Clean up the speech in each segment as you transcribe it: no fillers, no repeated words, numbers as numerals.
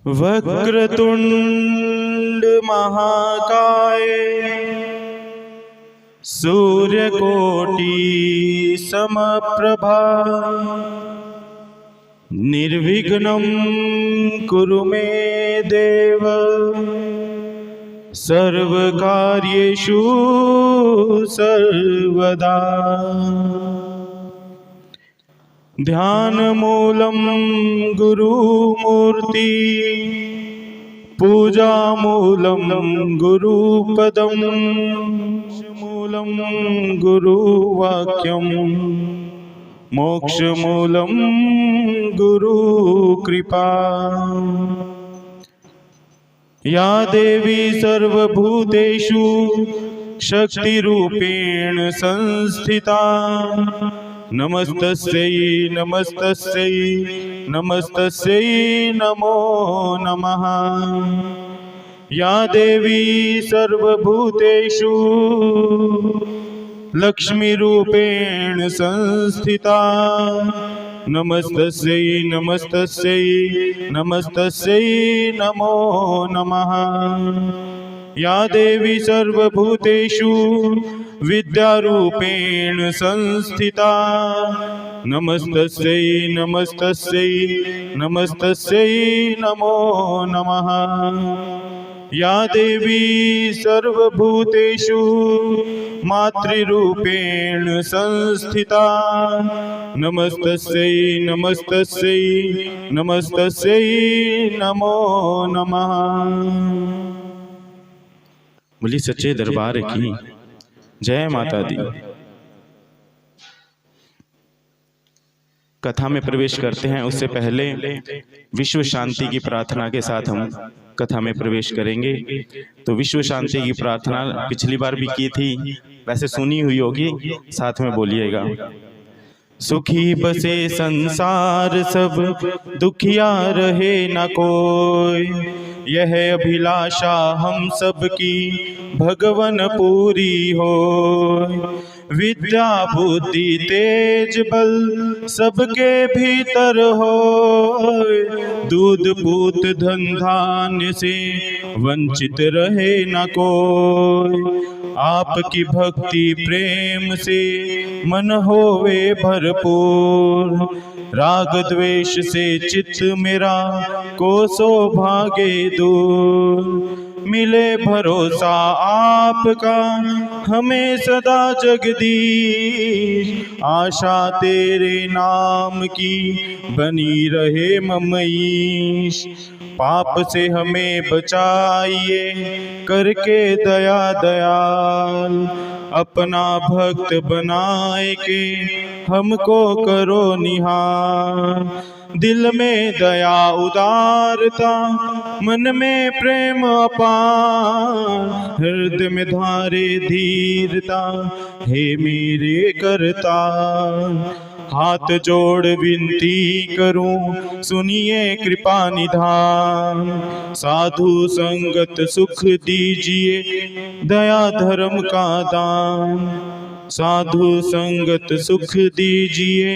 वक्रतुंड महाकाय सूर्यकोटि समप्रभा निर्विघ्नं कुरु मे देव सर्वकार्येषु सर्वदा। ध्यानमूलं गुरुमूर्ति पूजामूलं गुरुपदं मूलं गुरुवाक्यं मोक्षमूलं गुरुकृपा। या देवी सर्वभूतेषु शक्तिरूपेण संस्थिता नमस्तस्यै नमस्तस्यै नमस्तस्यै नमो नमः। या देवी सर्वभूतेषु लक्ष्मीरूपेण संस्थिता नमस्तस्यै नमस्तस्यै नमस्तस्यै नमो नमः। या देवी सर्वभूतेषु विद्यारूपेण संस्थिता नमस्तस्यै नमस्तस्यै नमस्तस्यै नमो नमः। या देवी सर्वभूतेषु मातृरूपेण संस्थिता नमस्तस्यै नमस्तस्यै नमस्तस्यै नमो नमः। बोली सच्चे दरबार की जय माता दी। कथा में प्रवेश करते हैं उससे पहले विश्व शांति की प्रार्थना के साथ हम कथा में प्रवेश करेंगे। तो विश्व शांति की प्रार्थना पिछली बार भी की थी, वैसे सुनी हुई होगी, साथ में बोलिएगा। सुखी बसे संसार सब दुखिया रहे न कोई, यह अभिलाषा हम सब की भगवन पूरी हो। विद्या बुद्धि तेज बल सबके भीतर हो, दूध पूत धन धान्य से वंचित रहे न कोई। आपकी भक्ति प्रेम से मन होवे भरपूर, राग द्वेष से चित्त मेरा कोसो भागे दूर। मिले भरोसा आपका हमें सदा जगदीश, आशा तेरे नाम की बनी रहे ममईश। पाप से हमें बचाइए करके दया दयाल, अपना भक्त बनाए के हमको करो निहाल। दिल में दया उदारता मन में प्रेम अपार, हृदय में धारे धीरता हे मेरे करता। हाथ जोड़ विनती करूं सुनिए कृपा निधान, साधु संगत सुख दीजिए दया धर्म का दान। साधु संगत सुख दीजिए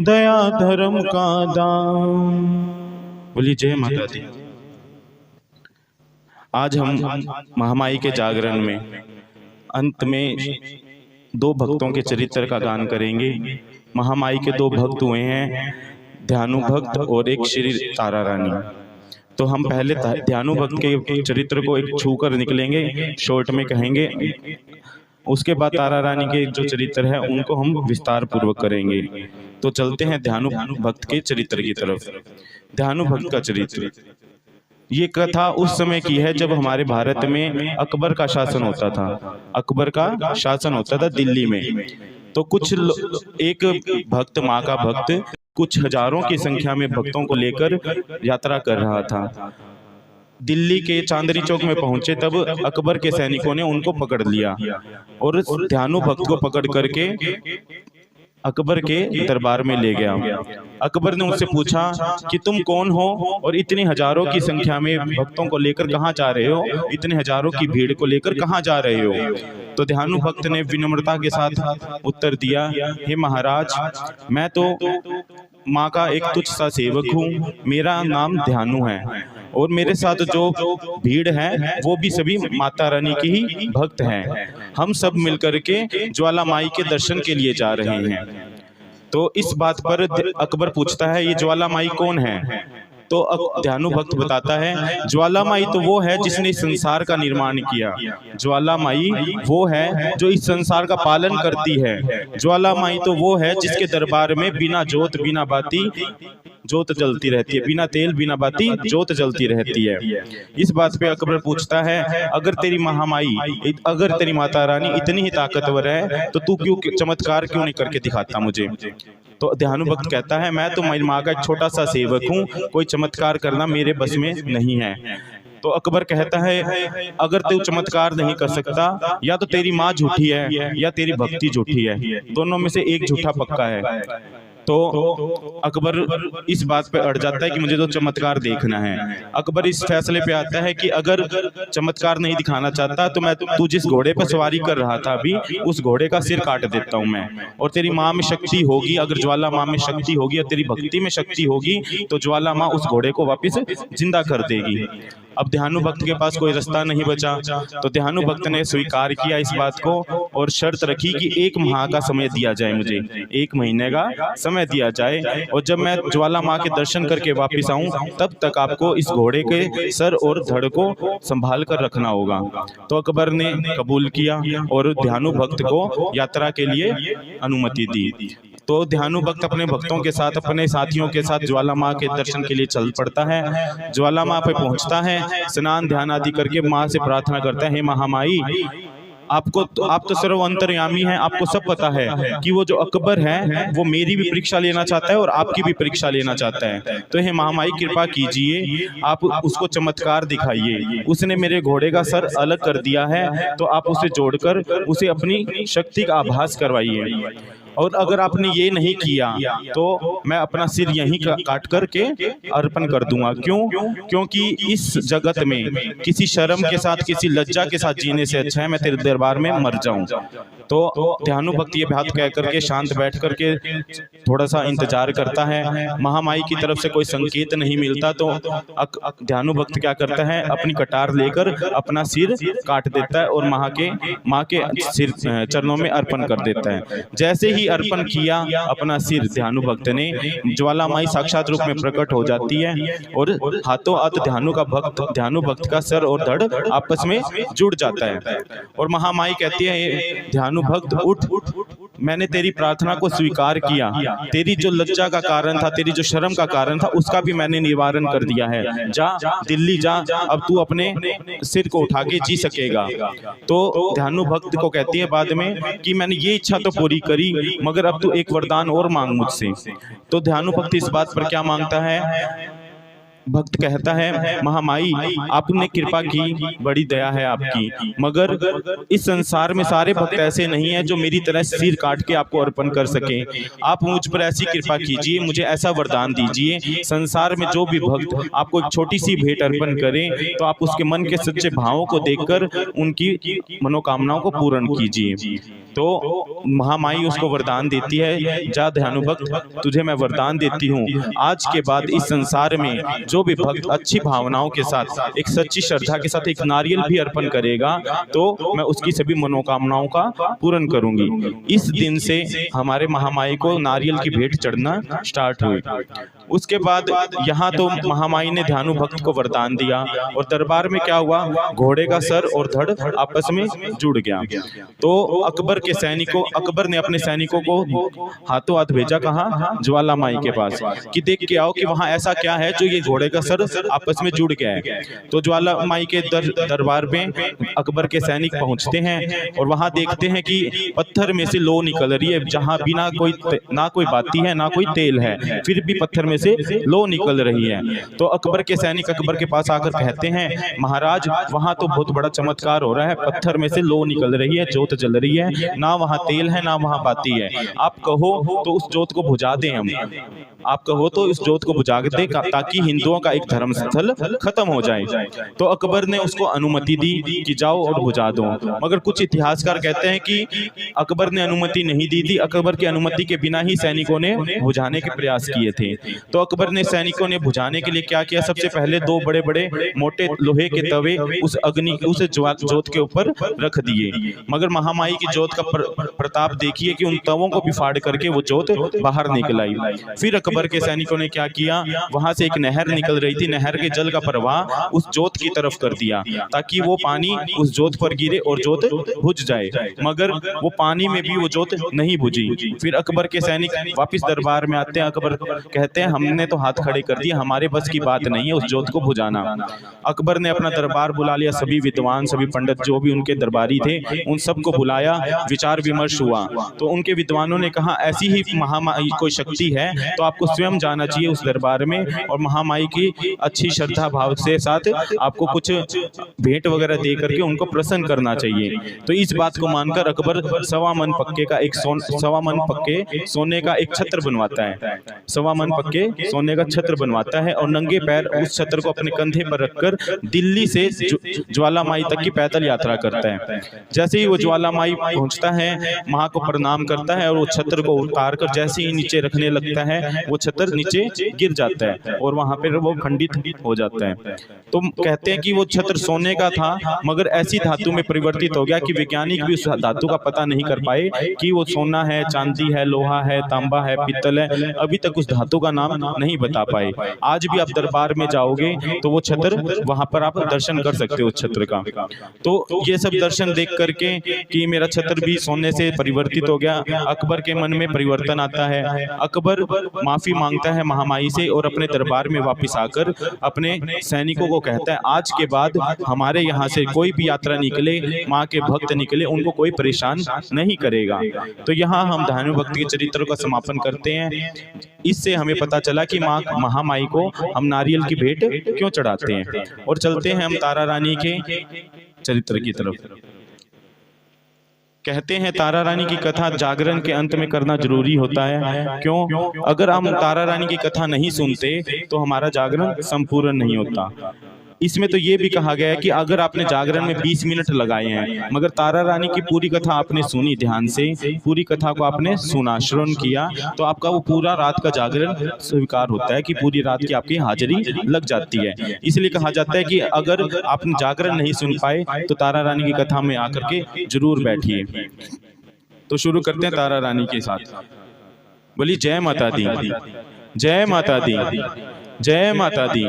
दया धर्म का दान। बोली जय माता दी। आज हम महामाई के जागरण में अंत में दो भक्तों के चरित्र का गान करेंगे। महामाई के दो भक्त हुए हैं, ध्यानु भक्त और एक श्री तारा रानी। तो हम पहले ध्यानु भक्त के चरित्र को एक छू कर निकलेंगे, शॉर्ट में कहेंगे। उसके बाद तारा रानी के जो चरित्र है उनको हम विस्तार पूर्वक करेंगे। तो चलते हैं ध्यानु भक्त के चरित्र की तरफ। ध्यानु भक्त का चरित्र, ये कथा उस समय की है जब हमारे भारत में अकबर का शासन होता था। अकबर का शासन होता था दिल्ली में। तो कुछ एक भक्त, माँ का भक्त, कुछ हजारों की संख्या में भक्तों को लेकर यात्रा कर रहा था। दिल्ली के चांदनी चौक में पहुंचे तब अकबर के सैनिकों ने उनको पकड़ लिया और ध्यानु भक्त को पकड़ करके अकबर के दरबार में ले गया। अकबर ने उससे पूछा कि तुम कौन हो और इतनी हजारों की संख्या में भक्तों को लेकर कहाँ जा रहे हो, इतने हजारों की भीड़ को लेकर कहाँ जा रहे हो। तो ध्यानु भक्त ने विनम्रता के साथ उत्तर दिया, हे महाराज, मैं तो माँ का एक तुच्छ सा सेवक हूँ, मेरा नाम ध्यानु है और मेरे साथ जो भीड़ है वो भी सभी माता रानी की ही भक्त हैं। हम सब मिलकर के ज्वाला माई के दर्शन के लिए जा रहे हैं। तो इस बात पर अकबर पूछता है, ये ज्वाला माई कौन है? तो ध्यानु भक्त बताता है, ज्वाला माई तो वो है जिसने इस संसार का निर्माण किया। ज्वाला माई वो है जो इस संसार का पालन करती है। ज्वाला माई तो वो है जिसके दरबार में बिना जोत बिना बाती जोत जलती रहती है, बिना तेल बिना बाती जोत जलती रहती है। इस बात पे अकबर पूछता है, अगर तेरी महामाई, अगर तेरी माता रानी इतनी ही ताकतवर है तो तू क्यों चमत्कार क्यों नहीं करके दिखाता मुझे? तो ध्यानु भक्त कहता है, मैं तो मेरी माँ का एक छोटा सा सेवक हूँ, कोई चमत्कार करना मेरे बस में नहीं है। तो अकबर कहता है, अगर तू चमत्कार नहीं कर सकता, या तो तेरी माँ झूठी है या तेरी भक्ति झूठी है, दोनों में से एक झूठा पक्का है। तो अकबर इस बात पे अड़ जाता है कि मुझे तो चमत्कार देखना है। अकबर इस फैसले पे आता है कि अगर चमत्कार नहीं दिखाना चाहता तो मैं तू जिस घोड़े पर सवारी कर रहा था अभी, उस घोड़े का सिर काट देता हूं मैं। और तेरी माँ में शक्ति होगी, अगर ज्वाला माँ में शक्ति होगी और तेरी भक्ति में शक्ति होगी तो ज्वाला माँ उस घोड़े को वापस जिंदा कर देगी। अब ध्यानु भक्त के पास कोई रास्ता नहीं बचा, तो ध्यानु भक्त ने स्वीकार किया इस बात को और शर्त रखी कि 1 माह का समय दिया जाए, मुझे 1 महीने का समय दिया जाए, और जब मैं ज्वाला माँ के दर्शन करके वापस आऊं तब तक आपको इस घोड़े के सर और धड़ को संभाल कर रखना होगा। तो अकबर ने कबूल किया और ध्यानु भक्त को यात्रा के लिए अनुमति दी। तो ध्यानु भक्त अपने भक्तों के साथ, अपने साथियों के साथ ज्वाला माँ के दर्शन के लिए चल पड़ता है। ज्वाला माँ पे पहुंचता है, स्नान ध्यान आदि करके माँ से प्रार्थना करता है, हे महामाई, आप तो सर्व अंतर्यामी हैं, आपको सब पता है कि वो जो अकबर है वो मेरी भी परीक्षा लेना चाहता है और आपकी भी परीक्षा लेना चाहता है। तो हे महामाई कृपा कीजिए, आप उसको चमत्कार दिखाइए। उसने मेरे घोड़े का सर अलग कर दिया है, तो आप उसे जोड़कर उसे अपनी शक्ति का आभास करवाइए। और अगर आपने ये नहीं किया तो मैं अपना सिर यहीं काट करके अर्पण कर दूंगा। क्योंकि इस जगत में किसी शर्म के साथ, किसी लज्जा के साथ जीने से अच्छा है मैं तेरे दरबार में मर जाऊं। तो ध्यानु भक्त ये बात कह करके शांत बैठ करके थोड़ा सा इंतजार करता है। महामाई की तरफ से कोई संकेत नहीं मिलता तो ध्यानु भक्त क्या करता है, अपनी कटार लेकर अपना सिर काट देता है और माँ के सिर चरणों में अर्पण कर देता है। जैसे ही अर्पण किया अपना सिर, ध्यानु भक्त ने, ज्वाला माई साक्षात रूप में प्रकट हो जाती है और हाथों हाथ ध्यानु भक्त का सर और धड़ आपस में जुड़ जाता है। और महामाई कहती है, ध्यानु भक्त उठ, मैंने तेरी प्रार्थना को स्वीकार किया, तेरी जो लज्जा का कारण था, तेरी जो शर्म का कारण था, उसका भी मैंने निवारण कर दिया है। जा दिल्ली जा, अब तू अपने सिर को उठा के जी सकेगा। तो ध्यानु भक्त को कहती है बाद में कि मैंने ये इच्छा तो पूरी करी, मगर अब तू एक वरदान और मांग मुझसे। तो ध्यानु भक्त इस बात पर क्या मांगता है? भक्त कहता है, महामाई आपने कृपा की, बड़ी दया है आपकी, मगर इस संसार में सारे भक्त ऐसे नहीं हैं जो मेरी तरह सिर काट के आपको अर्पण कर सके। आप मुझ पर ऐसी कृपा कीजिए, मुझे ऐसा वरदान दीजिए, संसार में जो भी भक्त आपको एक छोटी सी भेंट अर्पण करें तो आप उसके मन के सच्चे भावों को देखकर उनकी मनोकामनाओं को पूर्ण कीजिए। तो महामाई उसको वरदान देती है, जा ध्यानु भक्त, तुझे मैं वरदान देती हूँ, आज के बाद इस संसार में जो भी भक्त अच्छी भावनाओं के साथ, एक सच्ची श्रद्धा के साथ एक नारियल भी अर्पण करेगा तो मैं उसकी सभी मनोकामनाओं का पूर्ण करूंगी। इस दिन से हमारे महामाई को नारियल की भेंट चढ़ना स्टार्ट हुई। उसके बाद यहाँ तो महामाई ने ध्यानु भक्त को वरदान दिया और दरबार में क्या हुआ, घोड़े का सर और धड़ आपस में जुड़ गया। तो अकबर ने अपने सैनिकों को हाथों हाथ भेजा, कहा, ज्वाला माई के पास, कि देख के आओ कि वहां ऐसा क्या है जो ये घोड़े का सर आपस में जुड़ गया है। तो ज्वाला माई के दरबार में अकबर के सैनिक पहुंचते हैं और वहां देखते हैं कि पत्थर में से लो निकल रही है, जहां भी ना कोई बाती है ना कोई तेल है, फिर भी पत्थर में से लो निकल रही है। तो अकबर के सैनिक अकबर के पास आकर कहते हैं, महाराज वहां तो बहुत बड़ा चमत्कार हो रहा है, पत्थर में से लो निकल रही है, जोत जल रही है, ना वहां तेल है ना वहां बाती है, आप कहो तो उस जोत को बुझा दें, आप कहो तो इस जोत को बुझा दे ताकि हिंदुओं का एक धर्म स्थल खत्म हो जाए। तो अकबर ने उसको अनुमति दी कि जाओ और बुझा दो, मगर कुछ इतिहासकार कहते हैं कि अकबर ने अनुमति नहीं दी थी, अकबर की अनुमति के बिना ही सैनिकों ने बुझाने के प्रयास किए थे। तो अकबर ने सैनिकों ने बुझाने के लिए क्या किया, सबसे पहले 2 बड़े बड़े मोटे लोहे के तवे उस जोत के ऊपर रख दिए। मगर महामाई की जोत का प्रताप देखिए कि उन तवों को भी फाड़ करके वो जोत बाहर निकल आई। फिर अकबर के सैनिकों ने क्या किया, वहां से एक नहर निकल रही थी, नहर के जल का प्रवाह उस जोत की तरफ कर दिया ताकि वो पानी उस जोत पर गिरे और जोत बुझ जाए। मगर वो पानी में भी वो जोत नहीं बुझी। फिर अकबर के सैनिक वापस दरबार में आते हैं, अकबर कहते हैं हमने तो हाथ खड़े कर दिए, हमारे बस की बात नहीं है उस जोत को बुझाना। अकबर ने अपना दरबार बुला लिया, सभी विद्वान सभी पंडित जो भी उनके दरबारी थे उन सबको बुलाया, विचार विमर्श हुआ। तो उनके विद्वानों ने कहा ऐसी ही महामाई कोई शक्ति है तो आपको स्वयं जाना चाहिए उस दरबार में और महामाई की अच्छी श्रद्धा भाव से साथ आपको कुछ भेंट वगैरह दे करके उनको प्रसन्न करना चाहिए। तो इस बात को मानकर अकबर 1.25 मन पक्के का 1.25 मन पक्के सोने का एक छत्र बनवाता है, 1.25 मन पक्के सोने का छत्र बनवाता है और नंगे पैर उस छत्र को अपने कंधे पर रखकर दिल्ली से ज्वालामाई तक की पैदल यात्रा करता है। जैसे ही वो ज्वालामाई पहुंचता है, मां को प्रणाम करता है और वो छत्र को उतार कर जैसे ही नीचे रखने लगता है वो छत्र नीचे गिर जाता है और वहां पर वो खंडित हो जाता है। तो कहते हैं कि वो छत्र सोने का था मगर ऐसी धातु में परिवर्तित हो गया कि वैज्ञानिक भी उस धातु का पता नहीं कर पाए कि वो सोना है, चांदी है, लोहा है, तांबा है, पित्तल है, अभी तक उस धातु का नाम नहीं बता पाए। आज भी आप दरबार में जाओगे तो वो छत्र वहां पर आप दर्शन कर सकते हो उस छत्र का। तो ये सब दर्शन देख करके कि मेरा छत्र भी सोने से परिवर्तित हो गया, अकबर के मन में परिवर्तन आता है। अकबर माफी मांगता है महामाई से और अपने दरबार में वापस आकर अपने सैनिकों को कहता है आज के बाद हमारे यहाँ से कोई भी यात्रा निकले, माँ के भक्त निकले, उनको कोई परेशान नहीं करेगा। तो यहाँ हम धानु भक्त के चरित्र का समापन करते हैं। इससे हमें पता चला कि माँ महामाई को हम नारियल की भेंट क्यों चढ़ाते हैं। और चलते हैं हम तारा रानी के चरित्र की तरफ। कहते हैं तारा रानी की कथा जागरण के अंत में करना जरूरी होता है। क्यों? अगर हम तारा रानी की कथा नहीं सुनते तो हमारा जागरण संपूर्ण नहीं होता। इसमें तो ये भी कहा गया है कि अगर आपने जागरण में 20 मिनट लगाए हैं मगर तारा रानी की पूरी कथा आपने सुनी, ध्यान से पूरी कथा को आपने सुना, श्रवण किया, तो आपका वो पूरा रात का जागरण स्वीकार होता है कि पूरी रात की आपकी हाजिरी लग जाती है। इसलिए कहा जाता है कि अगर आपने जागरण नहीं सुन पाए तो तारा रानी की कथा में आकर के जरूर बैठिए। तो शुरू करते हैं तारा रानी के साथ। बोली जय माता दी, जय माता दी, जय माता दी।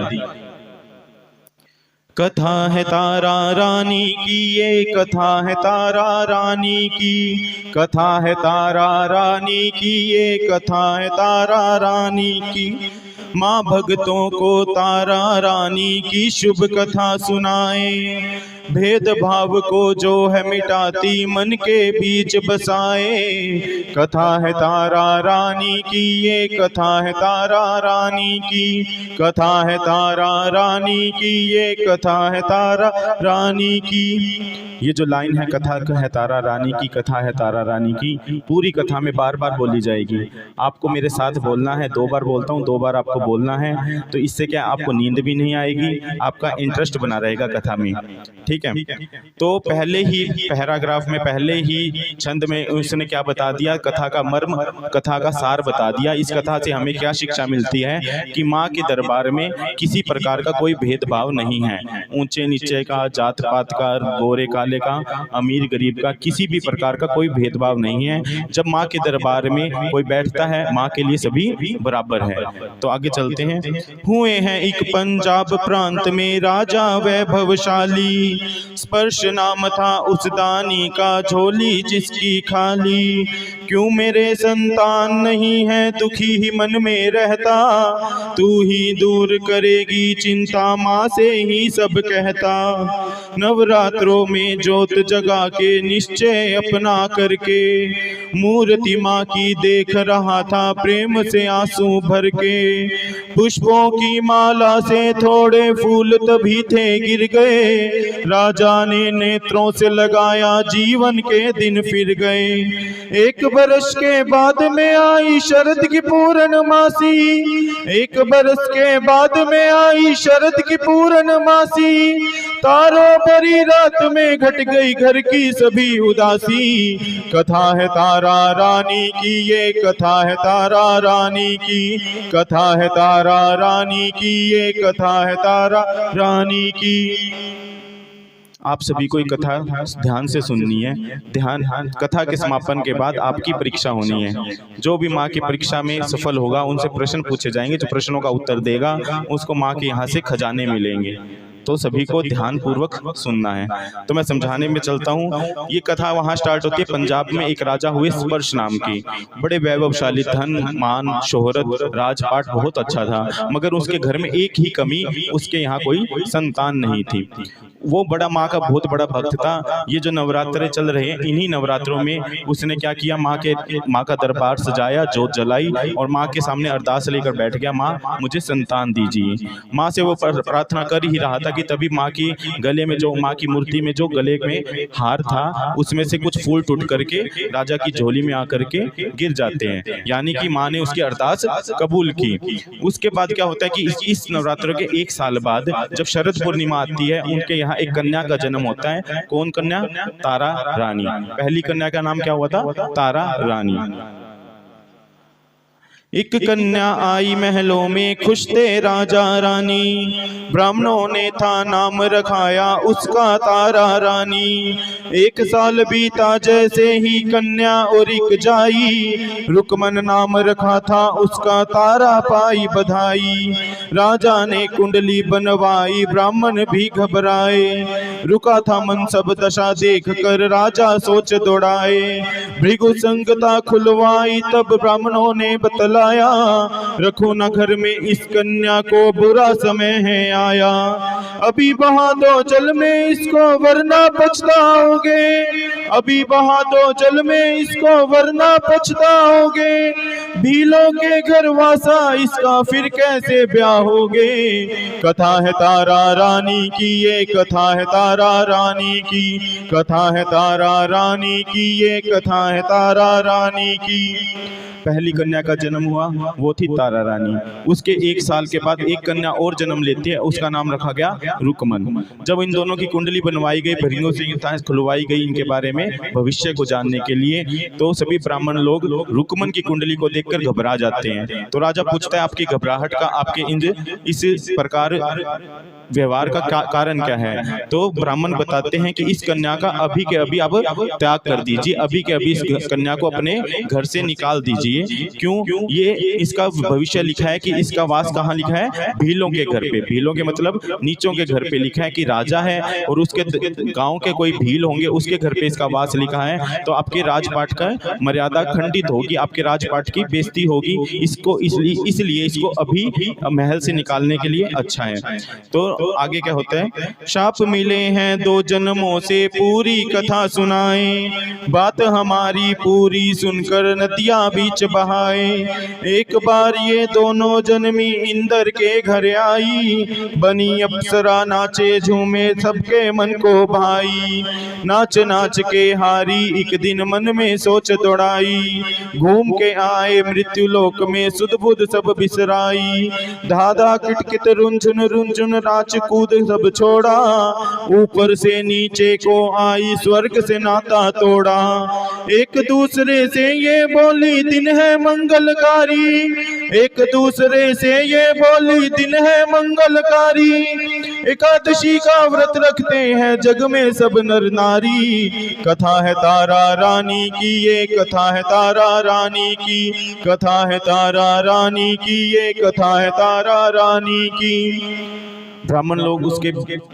कथा है तारा रानी की, ये कथा है तारा रानी की, कथा है तारा रानी की, ये कथा है तारा रानी की। माँ भक्तों को तारा रानी की शुभ कथा सुनाए, भेदभाव को जो है मिटाती मन के बीच बसाए। कथा है तारा रानी की, ये कथा है तारा रानी की, कथा है तारा रानी की, ये कथा है तारा रानी की। ये जो लाइन है कथा है तारा रानी की, कथा है तारा रानी की, पूरी कथा में बार बार बोली जाएगी। आपको मेरे साथ बोलना है, 2 बार बोलता हूँ, 2 बार आपको बोलना है। तो इससे क्या आपको नींद भी नहीं आएगी, आपका इंटरेस्ट बना रहेगा कथा में, ठीक है। तो पहले ही पैराग्राफ में, पहले ही छंद में उसने क्या बता दिया, कथा का मर्म, कथा का सार बता दिया। इस कथा से हमें क्या शिक्षा मिलती है कि माँ के दरबार में किसी प्रकार का कोई भेदभाव नहीं है, ऊंचे नीचे का, जात पात का, गोरे काले का, अमीर गरीब का, किसी भी प्रकार का कोई भेदभाव नहीं है। जब माँ के दरबार में कोई बैठता है माँ के लिए सभी बराबर है। तो आगे चलते हैं। हुए हैं एक पंजाब प्रांत में राजा वैभवशाली, स्पर्श नाम था उस दानी का, झोली जिसकी खाली। क्यों मेरे संतान नहीं है, दुखी ही मन में रहता, तू ही दूर करेगी चिंता, माँ से ही सब कहता। नवरात्रों में ज्योत जगा के निश्चय अपना करके, मूर्ति माँ की देख रहा था प्रेम से आंसू भर के। पुष्पों की माला से थोड़े फूल तभी थे गिर गए, राजा ने नेत्रों से लगाया जीवन के दिन फिर गए। 1 बरस के बाद में आई शरद की पूर्णमासी, 1 बरस के बाद में आई शरद की पूर्णमासी, तारों भरी रात में घट गई घर की सभी उदासी। कथा है तारा रानी की, ये कथा है तारा रानी की, कथा है तारा रानी की, ये कथा है तारा रानी की। आप सभी को एक कथा ध्यान से सुननी है। ध्यान, कथा के समापन के बाद आपकी परीक्षा होनी है। जो भी माँ की परीक्षा में सफल होगा उनसे प्रश्न पूछे जाएंगे, जो प्रश्नों का उत्तर देगा उसको माँ के यहाँ से खजाने मिलेंगे। तो सभी को ध्यान पूर्वक सुनना है। तो मैं समझाने में चलता हूँ। ये कथा वहाँ स्टार्ट होती है, पंजाब में एक राजा हुए स्पर्श नाम की, बड़े वैभवशाली, धन मान शोहरत राजपाट बहुत अच्छा था, मगर उसके घर में एक ही कमी, उसके यहाँ कोई संतान नहीं थी। वो बड़ा माँ का बहुत बड़ा भक्त था। ये जो नवरात्रे चल रहे हैं, इन्हीं नवरात्रों में उसने क्या किया, माँ का दरबार सजाया, जोत जलाई और माँ के सामने अरदास लेकर बैठ गया, माँ मुझे संतान दीजिए। माँ से वो प्रार्थना कर ही रहा था कि तभी माँ की गले में, जो माँ की मूर्ति में जो गले में हार था, उसमें से कुछ फूल टूट करके राजा की झोली में आकर के गिर जाते हैं, यानी कि माँ ने उसकी अरदास कबूल की। उसके बाद क्या होता है कि इस नवरात्रों के एक साल बाद जब शरद पूर्णिमा आती है, उनके यहाँ एक कन्या का जन्म होता है। कौन कन्या? तारा रानी। पहली कन्या का नाम क्या हुआ था? तारा रानी। एक कन्या आई महलों में, खुश थे राजा रानी, ब्राह्मणों ने था नाम रखाया उसका तारा रानी। एक साल बीता जैसे ही कन्या और एक जाई, रुकमन नाम रखा था उसका, तारा पाई बधाई। राजा ने कुंडली बनवाई, ब्राह्मण भी घबराए, रुका था मन सब दशा देख कर राजा सोच दौड़ाए। भृगु संगता खुलवाई तब ब्राह्मणों ने बतला, रखो न घर में इस कन्या को, बुरा समय है आया। अभी बहा दो जल में इसको वरना पछताओगे, अभी बहा दो जल में इसको वरना पछताओगे। भीलों के घर वासा इसका फिर कैसे ब्याह होगे। कथा है तारा रानी की, ये कथा है तारा रानी की, कथा है तारा रानी की, ये कथा है तारा रानी की। पहली कन्या का जन्म हुआ, वो थी तारा रानी। उसके एक साल के बाद एक कन्या और जन्म लेती है, उसका नाम रखा गया रुकमन। जब इन दोनों की कुंडली बनवाई गई, भृगुओं से खुलवाई गई इनके बारे में भविष्य को जानने के लिए, तो सभी ब्राह्मण लोग रुकमन की कुंडली को देखकर घबरा जाते हैं। तो राजा पूछता है, आपकी घबराहट का, आपके इस प्रकार व्यवहार का कारण क्या है। तो ब्राह्मण बताते हैं कि इस कन्या का अभी के अभी आप त्याग कर दीजिए, अभी के अभी इस कन्या को अपने घर से निकाल दीजिए। क्यों? ये इसका भविष्य लिखा है कि इसका वास कहाँ लिखा है? भीलों के घर पे। भीलों के मतलब नीचों के घर पे लिखा है कि राजा है और उसके गांव के कोई भील होंगे, उसके घर पे इसका वास लिखा है। तो आपके राजपाट का मर्यादा खंडित होगी, आपके राजपाट की बेइज्जती होगी। इसको इसलिए इसको अभी महल से निकालने के लिए अच्छा है। तो आगे क्या होता है? शाप मिले हैं 2 जन्मों से, पूरी कथा सुनाए, बात हमारी पूरी सुनकर नदियां बीच बहाए। एक बार ये दोनों जन्मी इंद्र के घर आई, बनी अप्सरा नाचे झूमे सबके मन को भाई। नाच नाच के हारी एक दिन मन में सोच दौड़ाई, घूम के आए मृत्यु लोक में सुध बुध सब बिसराई। धाधा किटकिट रुंझुन रुंझुन नाच कूद सब छोड़ा, ऊपर से नीचे को आई स्वर्ग से नाता तोड़ा। एक दूसरे से ये बोली दिन है मंगलकारी, एक दूसरे से ये बोली दिन है मंगलकारी। एकादशी का व्रत रखते हैं जग में सब नर नारी। कथा है तारा रानी की, ये कथा है तारा रानी की, कथा है तारा रानी की, ये कथा है तारा रानी की। ब्राह्मण लोग उसके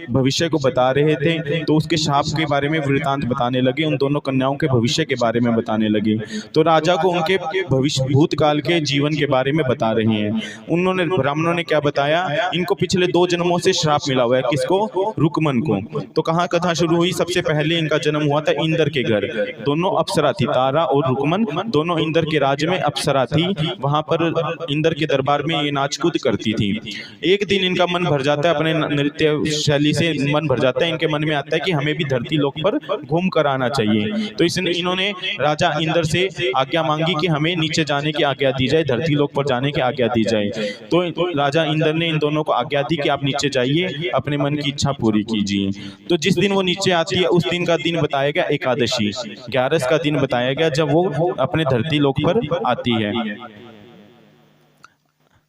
भविष्य को बता रहे थे, तो उसके शाप के बारे में वृतांत बताने लगे, उन दोनों कन्याओं के भविष्य के बारे में बताने लगे। तो राजा को उनके भविष्य भूतकाल के जीवन के बारे में बता रहे हैं। उन्होंने ब्राह्मणों ने क्या बताया? इनको पिछले 2 जन्मों से श्राप मिला हुआ है। किसको? रुकमन को। तो कहाँ कथा शुरू हुई? सबसे पहले इनका जन्म हुआ था इंद्र के घर। दोनों अप्सरा थी, तारा और रुकमन दोनों इंद्र के राज्य में अप्सरा थी। वहां पर इंद्र के दरबार में ये नाच कूद करती थी। एक दिन इनका मन भर जाता है अपने नृत्य शैली से मन भर जाता है। इनके मन में आता है कि हमें भी धरती लोक पर घूम कर आना चाहिए। तो इन्होंने राजा इंद्र से आज्ञा मांगी कि हमें नीचे जाने की आज्ञा दी जाए, धरती लोक पर जाने की आज्ञा दी जाए। तो राजा इंद्र ने इन दोनों को आज्ञा दी कि आप नीचे जाइए, अपने मन की इच्छा पूरी कीजिए। तो जिस दिन वो नीचे आती है उस दिन का दिन बताया गया एकादशी, 11 का दिन बताया गया जब वो अपने धरती लोक पर आती है।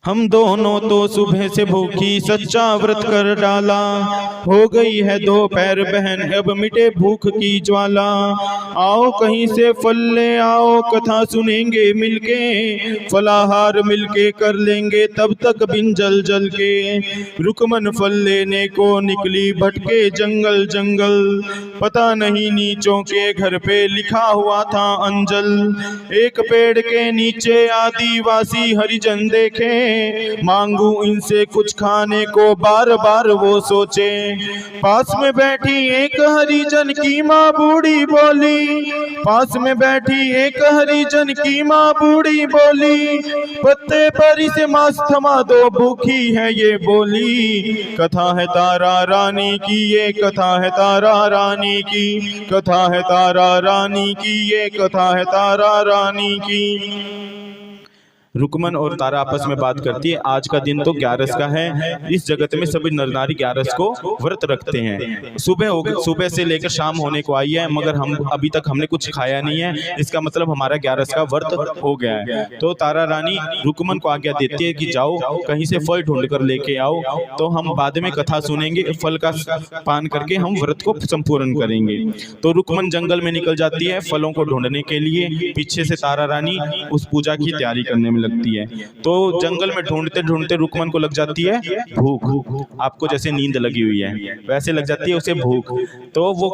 हम दोनों तो सुबह से भूखी सच्चा व्रत कर डाला, हो गई है दोपहर बहन अब मिटे भूख की ज्वाला। आओ कहीं से फल ले आओ, कथा सुनेंगे मिलके, फलाहार मिलके कर लेंगे तब तक बिन जल जल के। रुकमन फल लेने को निकली भटके जंगल जंगल, पता नहीं नीचों के घर पे लिखा हुआ था अंजल। एक पेड़ के नीचे आदिवासी हरिजन देखे, मांगू इनसे कुछ खाने को बार बार वो सोचे। पास में बैठी एक हरिजन की माँ बूढ़ी बोली, पास में बैठी एक हरिजन की माँ बूढ़ी बोली, पत्ते पर इसे मांस थमा दो भूखी है ये बोली। कथा है तारा रानी की, ये कथा है तारा रानी की, कथा है तारा रानी की, ये कथा है तारा रानी की। रुकमन और तारा आपस में बात करती है। आज का दिन तो 11 का है। इस जगत में सभी नर नारी 11 को व्रत रखते हैं। सुबह से लेकर शाम होने को आई है, मगर हम अभी तक हमने कुछ खाया नहीं है। इसका मतलब हमारा 11 का व्रत हो गया है। तो तारा रानी रुकमन को आज्ञा देती है कि जाओ कहीं से फल ढूंढ कर लेके आओ, तो हम बाद में कथा सुनेंगे, फल का पान करके हम व्रत को संपूर्ण करेंगे। तो रुकमन जंगल में निकल जाती है फलों को ढूंढने के लिए। पीछे से तारा रानी उस पूजा की तैयारी करने में लगती है। तो जंगल में ढूंढते ढूंढते रुकमन को लग जाती है भूख। आपको जैसे नींद लगी हुई है वैसे लग जाती है उसे भूख। तो वो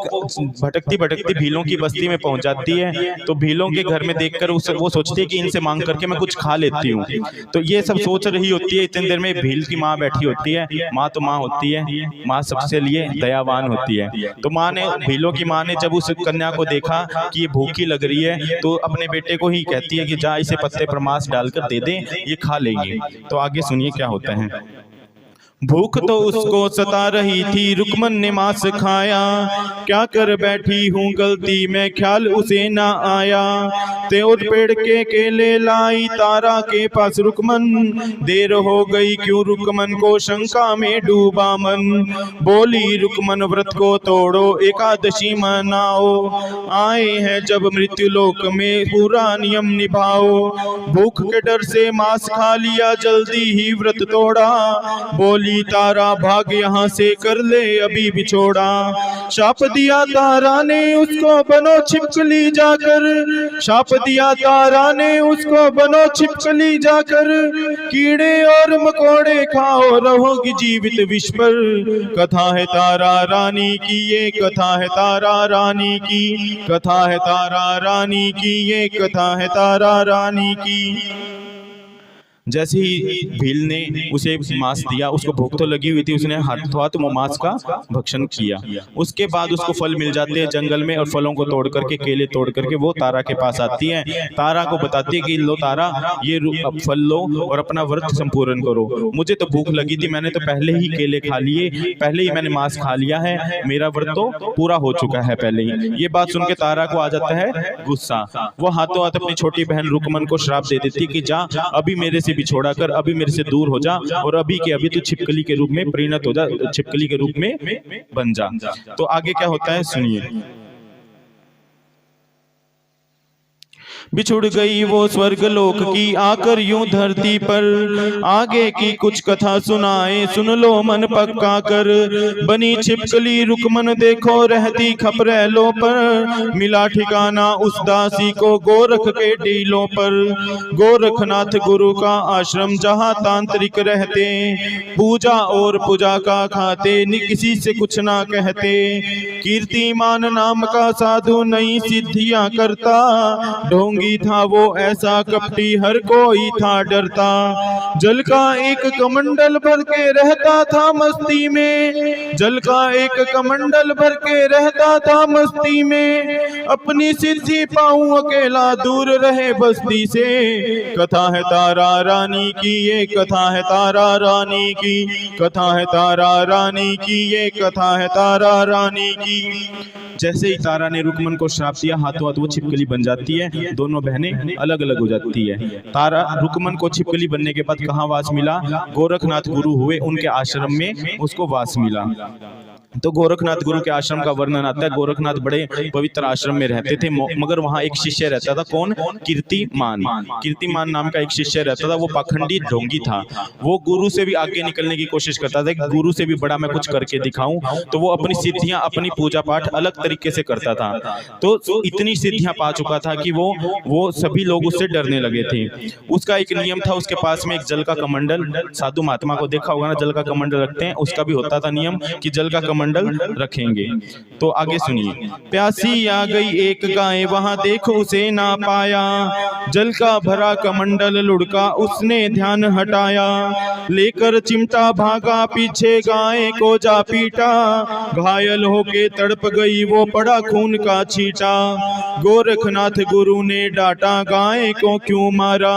भटकती भटकती भीलों की बस्ती में पहुंच जाती है। तो भीलों के घर में देखकर वो सोचती है कि इनसे मांग करके मैं कुछ खा लेती हूँ। तो ये सब सोच रही होती है, इतनी देर में भील की माँ बैठी होती है। माँ तो माँ होती है, माँ सबसे लिए दयावान होती है। तो माँ ने, भीलों की माँ ने जब उस कन्या को देखा कि ये भूखी लग रही है, तो अपने बेटे को ही कहती है कि जा इसे पत्ते पर मांस डालकर दे दें, ये खा लेंगे। तो आगे सुनिए क्या होता है। भूख तो उसको सता रही थी, रुकमन ने मांस खाया, क्या कर बैठी हूँ गलती में ख्याल उसे ना आया। तेउर पेड़ के केले लाई तारा के पास रुकमन, देर हो गई क्यों रुकमन को शंका में डूबा मन। बोली रुकमन व्रत को तोड़ो एकादशी मनाओ, आए हैं जब मृत्यु लोक में पूरा नियम निभाओ। भूख के डर से मांस खा लिया जल्दी ही व्रत तोड़ा, बोली तारा भाग यहाँ से कर ले अभी बिछोड़ा। शाप दिया तारा ने उसको बनो छिपकली जाकर, शाप दिया तारा ने उसको बनो छिपकली जाकर। कीड़े और मकोड़े खाओ रहोगी जीवित विष पर। कथा है तारा रानी की, ये कथा है तारा रानी की, कथा है तारा रानी की, ये कथा है तारा रानी की। जैसे ही भील ने उसे मांस दिया, उसको भूख तो लगी हुई थी, उसने हाथों हाथ मांस का भक्षण किया। उसके बाद उसको फल मिल जाते हैं जंगल में, और फलों को तोड़ करके, केले तोड़ करके वो तारा के पास आती है। तारा को बताती है कि लो तारा, ये फल लो और अपना व्रत संपूर्ण करो। मुझे तो भूख लगी थी, मैंने तो पहले ही केले खा लिए, पहले ही मैंने मांस खा लिया है, मेरा व्रत तो पूरा हो चुका है पहले ही। ये बात सुन के तारा को आ जाता है गुस्सा। वो हाथों हाथ अपनी छोटी बहन रुकमन को श्राप दे देती कि जा अभी मेरे से बिछोड़ा कर, अभी मेरे से दूर हो जा, और अभी के अभी तू छिपकली के रूप में परिणत हो जा, छिपकली के रूप में बन जा। तो आगे क्या होता है सुनिए। बिछुड़ गई वो स्वर्ग लोक की आकर यूं धरती पर, आगे की कुछ कथा सुनाए सुन लो मन पक्का कर। बनी छिपकली रुकमन देखो रहती खपरेलों पर, मिला ठिकाना उस दासी को गोरख के टीलों पर। गोरखनाथ गुरु का आश्रम जहाँ तांत्रिक रहते, पूजा और पूजा का खाते किसी से कुछ ना कहते। कीर्तिमान नाम का साधु नई सिद्धियां करता, ढोंग ढोंगी था वो ऐसा कपटी, हर कोई था डरता। जल का एक कमंडल भर के रहता था मस्ती में, जल का एक कमंडल भर के रहता था मस्ती में। अपनी सिद्धि पाऊं अकेला, दूर रहे बस्ती से। कथा है तारा रानी की, ये कथा है तारा रानी की, कथा है तारा रानी की, ये कथा है तारा रानी की। जैसे ही तारा ने रुकमन को श्राप दिया, हाथों हाथ वो छिपकली बन जाती है, दोनों बहनें अलग अलग हो जाती है। तारा रुकमन को छिपकली बनने के बाद कहाँ वास मिला? गोरखनाथ गुरु हुए, उनके आश्रम में उसको वास मिला। तो गोरखनाथ गुरु के आश्रम का वर्णन आता है। गोरखनाथ बड़े पवित्र आश्रम में रहते थे, मगर वहां एक शिष्य रहता था। कौन? कीर्तिमान। कीर्तिमान नाम का एक शिष्य रहता था। वो पाखंडी ढोंगी था। वो गुरु से भी आगे निकलने की कोशिश करता था कि गुरु से भी बड़ा मैं कुछ करके दिखाऊं। तो वो अपनी सिद्धियां, अपनी पूजा पाठ अलग तरीके से करता था। तो इतनी सिद्धियां पा चुका था कि वो सभी लोग उससे डरने लगे थे। उसका एक नियम था, उसके पास में एक जल का कमंडल, साधु महात्मा को देखा होगा ना, जल का कमंडल रखते हैं, उसका भी होता था नियम कि जल का कमंडल रखेंगे। तो आगे सुनिए। प्यासी आ गई एक गाय, वहां देखो उसे ना पाया, जल का भरा कमंडल लुढ़का, उसने ध्यान हटाया। लेकर चिमटा भागा पीछे, गाय को जा पीटा, घायल होके तड़प गई वो, पड़ा खून का छींटा। गोरखनाथ गुरु ने डांटा, गाय को क्यों मारा?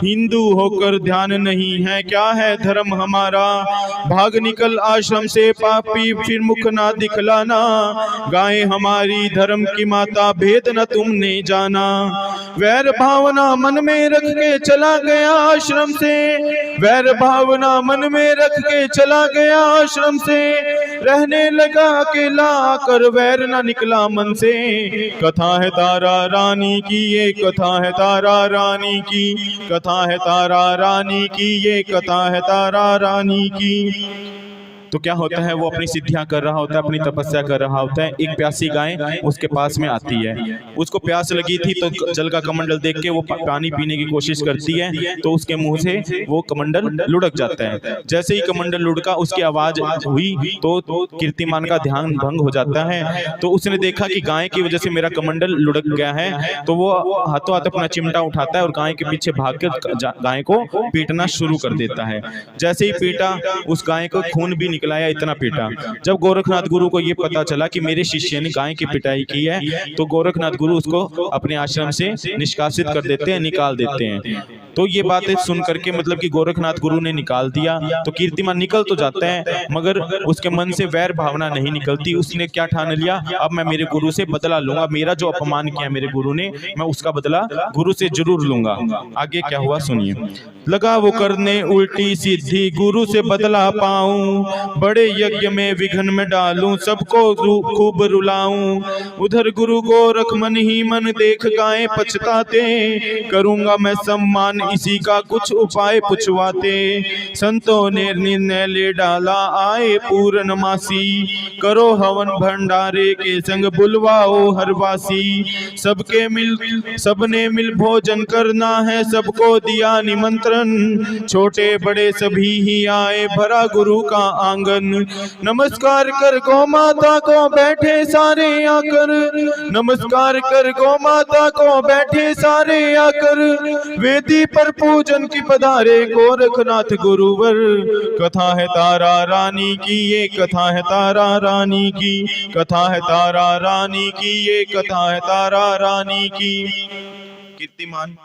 हिंदू होकर ध्यान नहीं है, क्या है धर्म हमारा? भाग निकल आश्रम से पापी, फिर मुख ना दिखलाना। गाय हमारी धर्म की माता, भेद न तुमने जाना। वैर भावना मन में रख के चला गया आश्रम से, वैर भावना मन में रख के चला गया आश्रम से। रहने लगा अकेला आकर, वैर न निकला मन से। कथा है तारा रानी की, ये कथा है तारा रानी की, कथा है तारा रानी की, ये कथा है तारा रानी की। तो क्या होता है? वो अपनी सिद्धियां कर रहा होता है, अपनी तपस्या कर रहा होता है। एक प्यासी गाय उसके पास में आती है। उसको प्यास लगी थी तो जल का कमंडल देख के वो पानी पीने की कोशिश करती है, तो उसके मुंह से वो कमंडल लुढ़क जाता है। जैसे ही कमंडल लुढ़का, उसकी आवाज हुई तो कीर्तिमान का ध्यान भंग हो जाता है। तो उसने देखा कि गाय की वजह से मेरा कमंडल लुढ़क गया है, तो वो हाथों हाथ अपना चिमटा उठाता है और गाय के पीछे भाग कर गाय को पीटना शुरू कर देता है। जैसे ही पीटा, उस गाय को खून भी निकलाया, इतना पीटा। जब गोरखनाथ गुरु को ये पता चला कि मेरे शिष्य ने गाय की पिटाई की है, तो गोरखनाथ गुरु उसको अपने आश्रम से निष्कासित कर देते हैं, निकाल देते हैं। तो ये बातें सुन करके, मतलब कि गोरखनाथ गुरु ने निकाल दिया, तो कीर्तिमान निकल तो जाता है, मगर उसके मन से वैर भावना नहीं निकलती। उसने क्या ठान लिया? अब मैं मेरे गुरु से बदला लूंगा, मेरा जो अपमान किया मेरे गुरु ने, मैं उसका बदला गुरु से जरूर लूंगा। आगे क्या हुआ सुनिए। लगा वो करने उल्टी सीधी, गुरु से बदला पाऊं, बड़े यज्ञ में विघ्न में डालूं, सबको खूब रुलाऊं। उधर गुरु गोरख मन ही मन देख गाय पछताते, करूंगा मैं सम्मान इसी का कुछ उपाय पूछवाते। संतों ने निर्णय ले डाला, आए पूर्णमासी, करो हवन भंडारे के संग बुलवाओ हरवासी। सबने मिल भोजन करना है, सबको दिया निमंत्रण, छोटे बड़े सभी ही आए, भरा गुरु का आंगन। नमस्कार कर गौ माता को बैठे सारे आकर, नमस्कार कर गौ माता को बैठे सारे आकर, वेदी पर पूजन की पधारे गोरखनाथ गुरुवर। कथा है तारा रानी की, ये कथा है तारा रानी की, कथा है तारा रानी की, ये कथा है तारा रानी की। कीर्तिमान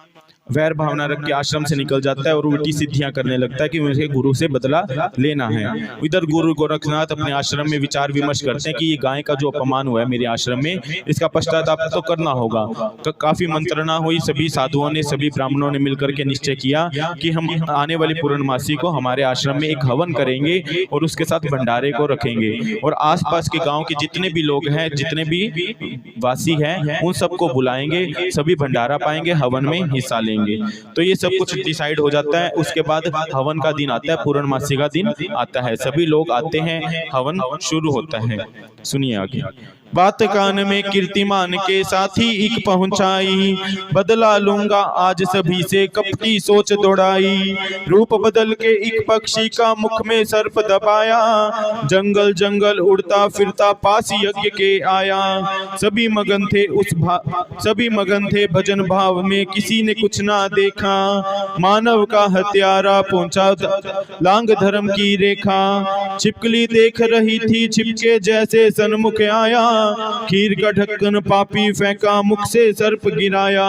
वैर भावना रख के आश्रम से निकल जाता है और उल्टी सिद्धियां करने लगता है कि मुझे गुरु से बदला लेना है। इधर गुरु गोरखनाथ अपने आश्रम में विचार विमर्श करते हैं कि ये गाय का जो अपमान हुआ है मेरे आश्रम में, इसका पश्चाताप तो करना होगा। काफी मंत्रणा हुई, सभी साधुओं ने, सभी ब्राह्मणों ने मिलकर के निश्चय किया कि हम आने वाली पूर्णमासी को हमारे आश्रम में एक हवन करेंगे और उसके साथ भंडारे को रखेंगे, और आसपास के गाँव के जितने भी लोग हैं, जितने भी वासी हैं, उन सबको बुलाएंगे, सभी भंडारा पाएंगे, हवन में हिस्सा लेंगे। तो ये सब कुछ डिसाइड हो जाता है। उसके बाद हवन का दिन आता है, पूर्णमासी का दिन आता है, सभी लोग आते हैं, हवन शुरू होता है। सुनिए आगे। बात कान में कीर्तिमान के साथी एक पहुंचाई, बदला लूंगा आज सभी से कपटी सोच दौड़ाई। रूप बदल के एक पक्षी का मुख में सर्प दबाया, जंगल जंगल उड़ता फिरता पास यज्ञ के आया। सभी मगन थे भजन भाव में, किसी ने कुछ ना देखा। मानव का हत्यारा पहुंचा लांग धर्म की रेखा। छिपकली देख रही थी छिपके जैसे सन्मुख आया, खीर का ढक्कन पापी फेंका मुख से सर्प गिराया।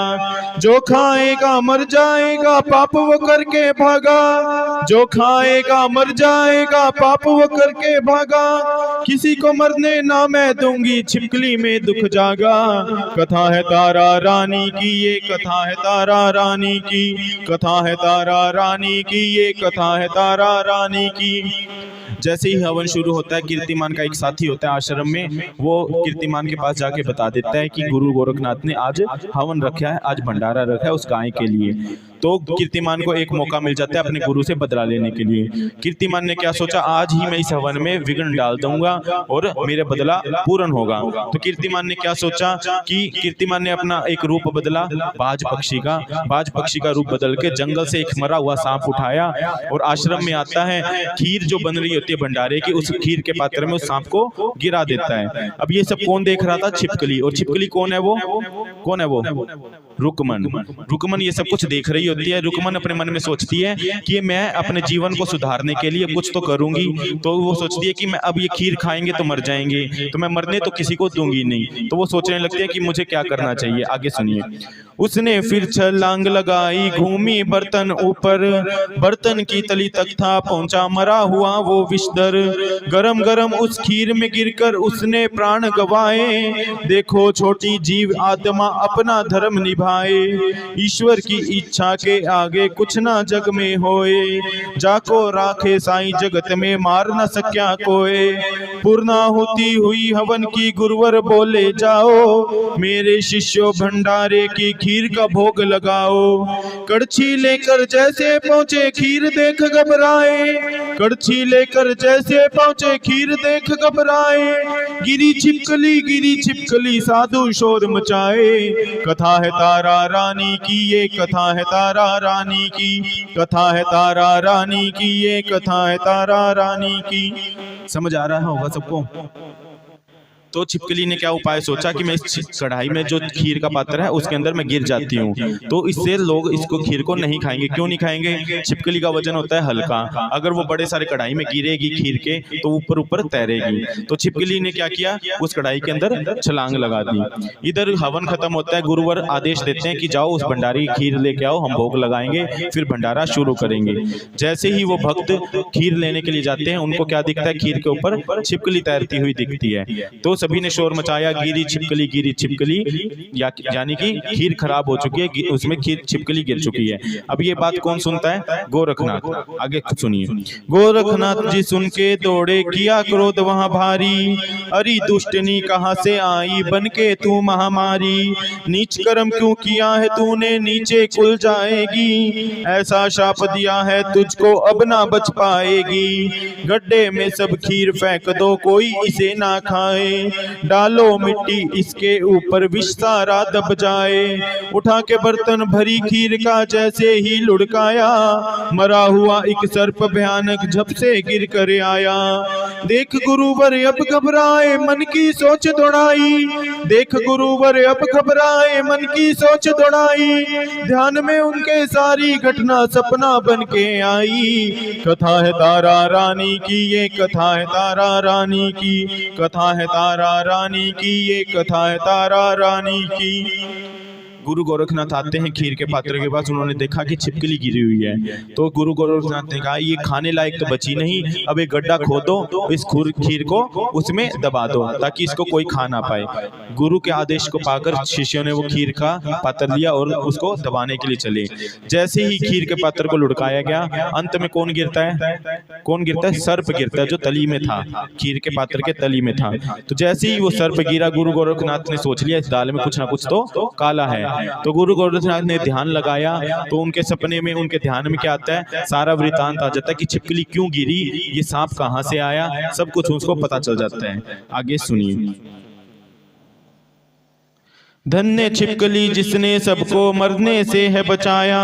जो खाएगा मर जाएगा पाप वो करके भागा, जो खाएगा मर जाएगा पाप वो करके भागा। किसी को मरने ना मैं दूंगी छिपकली में दुख जागा। कथा है तारा रानी की, ये कथा है तारा रानी की, कथा है तारा रानी की, ये कथा है तारा रानी की। जैसे ही हवन शुरू होता है, कीर्तिमान का एक साथी होता है आश्रम में, वो कीर्तिमान के पास जाके बता देता है कि गुरु गोरखनाथ ने आज हवन रखा है, आज भंडारा रखा है उस गाय के लिए। तो कीर्तिमान को एक मौका मिल जाता है अपने गुरु से बदला लेने के लिए। कीर्तिमान ने क्या सोचा, आज ही मैं इस हवन में विघ्न डाल दूंगा और मेरा बदला पूर्ण होगा। तो कीर्तिमान ने क्या सोचा कि कीर्तिमान ने अपना एक रूप बदला, बाज पक्षी का रूप बदल के जंगल से एक मरा हुआ सांप उठाया और आश्रम में आता है। खीर जो बन रही होती है भंडारे की, उस खीर के पात्र में उस सांप को गिरा देता है। अब ये सब कौन देख रहा था? छिपकली। और छिपकली कौन है? वो रुकमन ये सब कुछ देख रही होती है। रुकमन अपने मन में सोचती है कि मैं अपने जीवन को सुधारने के लिए कुछ तो करूंगी। तो वो सोचती है कि मैं अब ये खीर खाएंगे तो मर जाएंगे, तो मैं मरने तो किसी को दूंगी नहीं। तो वो सोचने लगती है कि मुझे क्या करना चाहिए। आगे सुनिए। उसने फिर छलांग लगाई, घूमी बर्तन ऊपर, बर्तन की तली तक था पहुंचा मरा हुआ वो विषधर। गरम गरम उस खीर में गिरकर उसने प्राण गवाए। देखो छोटी जीव आत्मा अपना धर्म निभाए, ईश्वर की इच्छा के आगे कुछ ना जग में होए। जाको राखे साईं जगत में मार न सक्या कोई। पूर्णाहुति हुई हवन की गुरुवर बोले जाओ, मेरे शिष्यों भंडारे की खीर का भोग लगाओ। कड़छी लेकर जैसे पहुंचे खीर देख घबराए, कड़छी लेकर जैसे पहुंचे खीर देख घबराए। गिरी छिपकली साधु शोर मचाए। कथा है तारा रानी की, ये कथा है तारा रानी की, कथा है तारा रानी की, ये कथा है तारा रानी की। समझ आ रहा होगा सबको? तो छिपकली ने क्या उपाय सोचा कि मैं इस कढ़ाई में जो खीर का पात्र है उसके अंदर मैं गिर जाती हूँ, तो इससे लोग इसको खीर को नहीं खाएंगे। क्यों नहीं खाएंगे? छिपकली का वजन होता है हल्का, अगर वो बड़े सारे कढ़ाई में गिरेगी खीर के तो ऊपर ऊपर तैरेगी। तो छिपकली ने क्या किया, उस कढ़ाई के अंदर छलांग लगा दी। इधर हवन खत्म होता है, गुरुवर आदेश देते हैं कि जाओ उस भंडारी खीर लेके आओ, हम भोग लगाएंगे फिर भंडारा शुरू करेंगे। जैसे ही वो भक्त खीर लेने के लिए जाते हैं, उनको क्या दिखता है? खीर के ऊपर छिपकली तैरती हुई दिखती है। तो सभी ने शोर मचाया, गिरी छिपकली, यानी कि खीर खराब हो चुकी है, उसमें खीर छिपकली गिर चुकी है। अब ये बात कौन सुनता है? गोरखनाथ। आगे सुनिए। गोरखनाथ जी सुन के दौड़े, किया क्रोध वहां भारी। अरे दुष्टनी कहां से आई बन के तू महामारी। नीच कर्म क्यों किया है तूने, नीचे कुल जाएगी। ऐसा शाप दिया है तुझको अब ना बच पाएगी। गड्ढे में सब खीर फेंक दो, कोई इसे ना खाए। डालो मिट्टी इसके ऊपर, विष सारा दब जाए। उठा के बर्तन भरी खीर का जैसे ही लुढ़काया, मरा हुआ एक सर्प भयानक झप से गिर कर आया। देख गुरुवर अब घबराए मन की सोच दौड़ाई, देख गुरुवर अब घबराए मन की सोच दौड़ाई। ध्यान में उनके सारी घटना सपना बन के आई। कथा है तारा रानी की, ये कथा है तारा रानी की, कथा है तारा रानी की, ये कथा है तारा रानी की। गुरु गोरखनाथ आते हैं खीर के पात्र के पास, उन्होंने देखा कि छिपकली गिरी हुई है। तो गुरु गोरखनाथ ने कहा ये खाने लायक तो बची नहीं, अब एक गड्ढा खोदो, इस खीर को उसमें दबा दो ताकि इसको कोई खा ना पाए। गुरु के आदेश को पाकर शिष्यों ने वो खीर का पात्र लिया और उसको दबाने के लिए चले। जैसे ही खीर के पात्र को लुढ़काया गया, अंत में कौन गिरता है? कौन गिरता है? सर्प गिरता है, जो तली में था, खीर के पात्र के तली में था। तो जैसे ही वो सर्प गिरा, गुरु गोरखनाथ ने सोच लिया इस दाल में कुछ ना कुछ तो काला है। तो गुरु गोरखनाथ ने ध्यान लगाया, तो उनके सपने में, उनके ध्यान में क्या आता है? सारा वृतांत आ जाता है कि छिपकली क्यों गिरी, ये सांप कहां से आया, सब कुछ उसको पता चल जाता है। आगे सुनिए। धन्य छिपकली जिसने सबको मरने से है बचाया,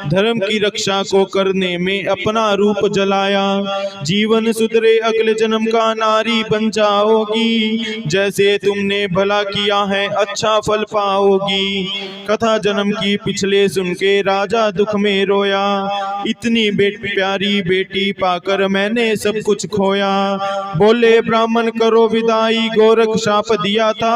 धर्म की रक्षा को करने में अपना रूप जलाया। जीवन सुधरे अगले जन्म का नारी बन जाओगी, जैसे तुमने भला किया है अच्छा फल पाओगी। कथा जन्म की पिछले सुन के राजा दुख में रोया, इतनी प्यारी बेटी पाकर मैंने सब कुछ खोया। बोले ब्राह्मण करो विदाई, गोरख शाप दिया था,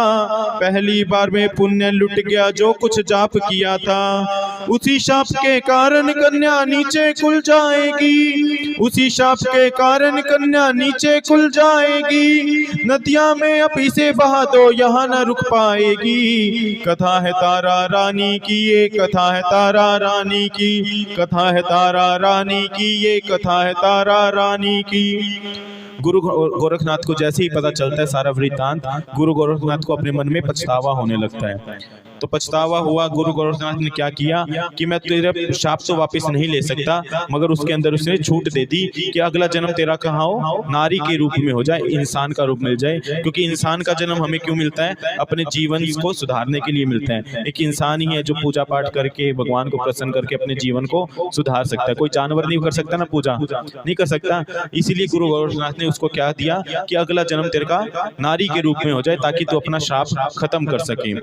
पहली बार में पुण्य लुट गया जो कुछ जाप किया था। उसी शाप के कारण कन्या नीचे खुल जाएगी, उसी शाप के कारण कन्या नीचे खुल जाएगी। नदियां में अब इसे बहा दो यहाँ न रुक पाएगी। कथा है तारा रानी की, ये कथा है तारा रानी की, कथा है तारा रानी की, ये कथा है तारा रानी की। गुरु गोरखनाथ को जैसे ही पता चलता है सारा वृत्तांत, गुरु गोरखनाथ को अपने मन में पछतावा होने लगता है। तो पछतावा हुआ, गुरु गोरखनाथ ने क्या किया कि मैं तेरा शाप तो वापस नहीं ले सकता, मगर उसके अंदर उसने छूट दे दी कि अगला जन्म तेरा कहाँ हो, नारी के रूप में हो जाए, इंसान का रूप मिल जाए। क्योंकि इंसान का जन्म हमें क्यों मिलता है? अपने जीवन को सुधारने के लिए मिलता है। एक इंसान ही है जो पूजा पाठ करके भगवान को प्रसन्न करके अपने जीवन को सुधार सकता है। कोई जानवर नहीं कर सकता ना, पूजा नहीं कर सकता। इसीलिए गुरु गोरखनाथ ने उसको क्या दिया कि अगला जन्म तेरे का नारी के रूप में हो जाए, ताकि तू अपना शाप खत्म कर सके।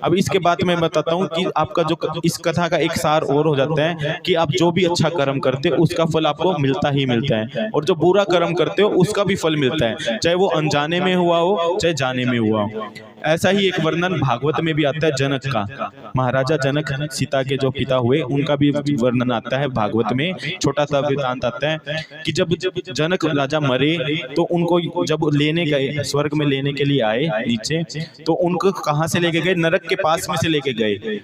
अब इसके बाद मैं बताता हूँ कि आपका जो इस कथा का एक सार और हो जाता है कि आप जो भी अच्छा कर्म करते हो उसका फल आपको मिलता ही मिलता है, और जो बुरा कर्म करते हो उसका भी फल मिलता है, चाहे वो अनजाने में हुआ हो चाहे जाने में हुआ हो। ऐसा ही एक वर्णन भागवत में भी आता है जनक का। महाराजा जनक सीता के जो पिता हुए उनका भी वर्णन आता है भागवत में। छोटा सा वृत्तांत आता है कि जब जनक राजा मरे तो उनको जब लेने गए, स्वर्ग में लेने के लिए आए नीचे, तो उनको कहाँ से लेके गए? नरक के पास में से लेके गए।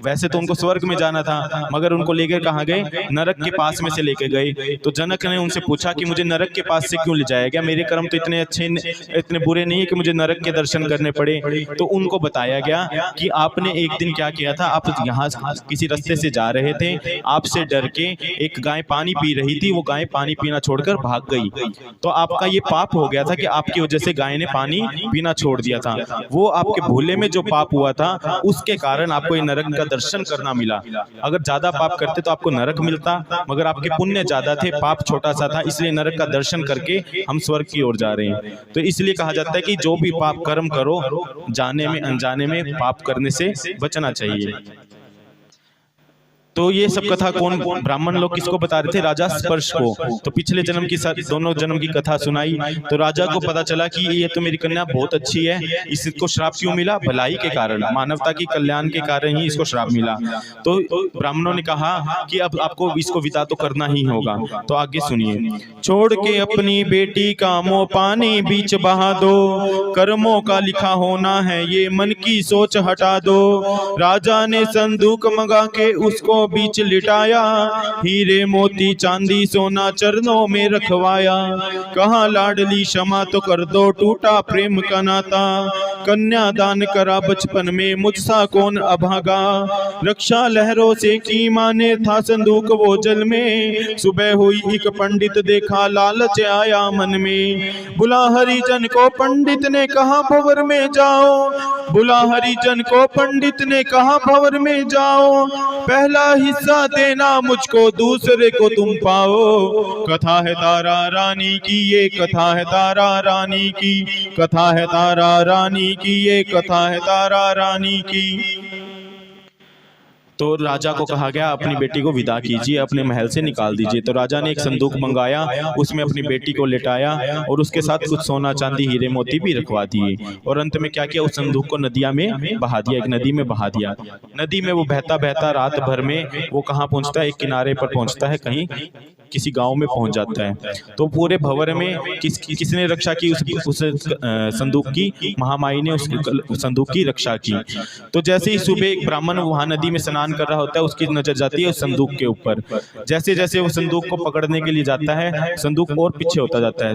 वैसे तो उनको स्वर्ग में जाना था, मगर उनको लेकर कहाँ गए? नरक के पास में से लेके गए। तो जनक ने उनसे पूछा कि मुझे नरक के पास से क्यों ले जाया गया? मेरे कर्म तो इतने अच्छे इतने बुरे नहीं है कि मुझे नरक के दर्शन करने पड़े। तो उनको बताया गया कि आपने एक दिन क्या किया था, आप यहाँ किसी रास्ते से जा रहे थे, आपसे डर के एक गाय पानी पी रही थी, वो गाय पानी पीना छोड़कर भाग गई। तो आपका ये पाप हो गया था कि आपकी वजह से गाय ने पानी पीना छोड़ दिया था। वो आपके भूले में जो पाप हुआ था उसके कारण आपको ये नरक का दर्शन करना मिला। अगर ज्यादा पाप करते तो आपको नरक मिलता, मगर आपके पुण्य ज्यादा थे, पाप छोटा सा था, इसलिए नरक का दर्शन करके हम स्वर्ग की ओर जा रहे हैं। तो इसलिए कहा जाता है कि जो भी पाप कर्म करो, जाने में अनजाने में पाप करने से बचना चाहिए। तो ये सब कथा कौन ब्राह्मण लोग किसको बता रहे थे? राजा स्पर्श को। तो पिछले जन्म की दोनों जन्म की कथा सुनाई, तो राजा को पता चला कि ये तो मेरी कन्या बहुत अच्छी है, इसको श्राप क्यों मिला? भलाई के कारण, मानवता की कल्याण के कारण ही इसको श्राप मिला। तो ब्राह्मणों ने कहा कि अब आपको इसको विदा तो करना ही होगा। तो आगे सुनिए। छोड़ के अपनी बेटी का मोह पानी बीच बहा दो, कर्मों का लिखा होना है ये मन की सोच हटा दो। राजा ने संदूक मंगा के उसको बीच लिटाया, हीरे मोती चांदी सोना चरणों में रखवाया। कहा लाडली क्षमा तो कर दो, टूटा प्रेम का नाता, कन्या दान करा बचपन में मुझसा कौन अभागा। रक्षा लहरों से की माने था संदूक वो जल में, सुबह हुई एक पंडित देखा लालच आया मन में। बुला हरिजन को पंडित ने कहा भंवर में जाओ, बुला हरिजन को पंडित ने कहा भंवर में जाओ। पहला हिस्सा देना मुझको, दूसरे को तुम पाओ। कथा है तारा रानी की, ये कथा है तारा रानी की, कथा है तारा रानी की, ये कथा है तारा रानी की। तो राजा को कहा गया अपनी बेटी को विदा कीजिए, अपने महल से निकाल दीजिए। तो राजा ने एक संदूक मंगाया, उसमें अपनी बेटी को लेटाया और उसके साथ कुछ सोना चांदी हीरे मोती भी रखवा दिए। और अंत में क्या किया? उस संदूक को नदिया में बहा दिया, एक नदी में बहा दिया। नदी में वो बहता बहता रात भर में वो कहाँ पहुंचता है? एक किनारे पर पहुंचता है, कहीं किसी गांव में पहुंच जाता है। तो पूरे भंवर में किसने रक्षा की? उस संदूक की महामाई ने उस संदूक की रक्षा की। तो जैसे ही सुबह एक ब्राह्मण वहां नदी में स्नान कर रहा होता है, उसकी नजर जाती है उस संदूक के ऊपर। जैसे जैसे वो संदूक को पकड़ने के लिए जाता है, संदूक और पीछे होता जाता है।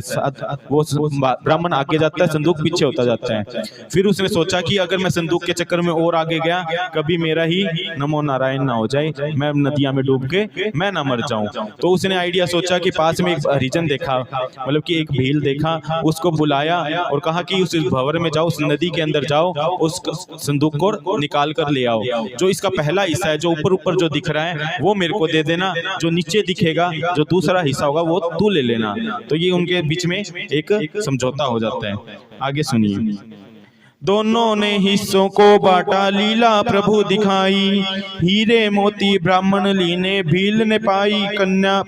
वो ब्राह्मण आगे जाता है, संदूक पीछे होता जाता है। फिर उसने सोचा कि अगर मैं संदूक के चक्कर में और आगे गया, कभी मेरा ही नमो नारायण ना हो जाए, मैं नदिया में डूब के मैं ना मर जाऊं। तो उसने आइडिया सोचा कि पास में एक हरिजन देखा, मतलब कि एक भील देखा, उसको बुलाया और कहा कि उस भंवर में जाओ, उस नदी के अंदर जाओ, उस संदूक को निकाल कर ले आओ। जो इसका पहला हिस्सा है, जो ऊपर ऊपर जो दिख रहा है वो मेरे को दे देना, जो नीचे दिखेगा जो दूसरा हिस्सा होगा वो तू ले लेना। तो ये उनके बीच में एक समझौता हो जाता है। आगे सुनिए। दोनों ने हिस्सों को बांटा, लीला प्रभु दिखाई, हीरे मोती ब्राह्मण लीने, भील ने पाई कन्या,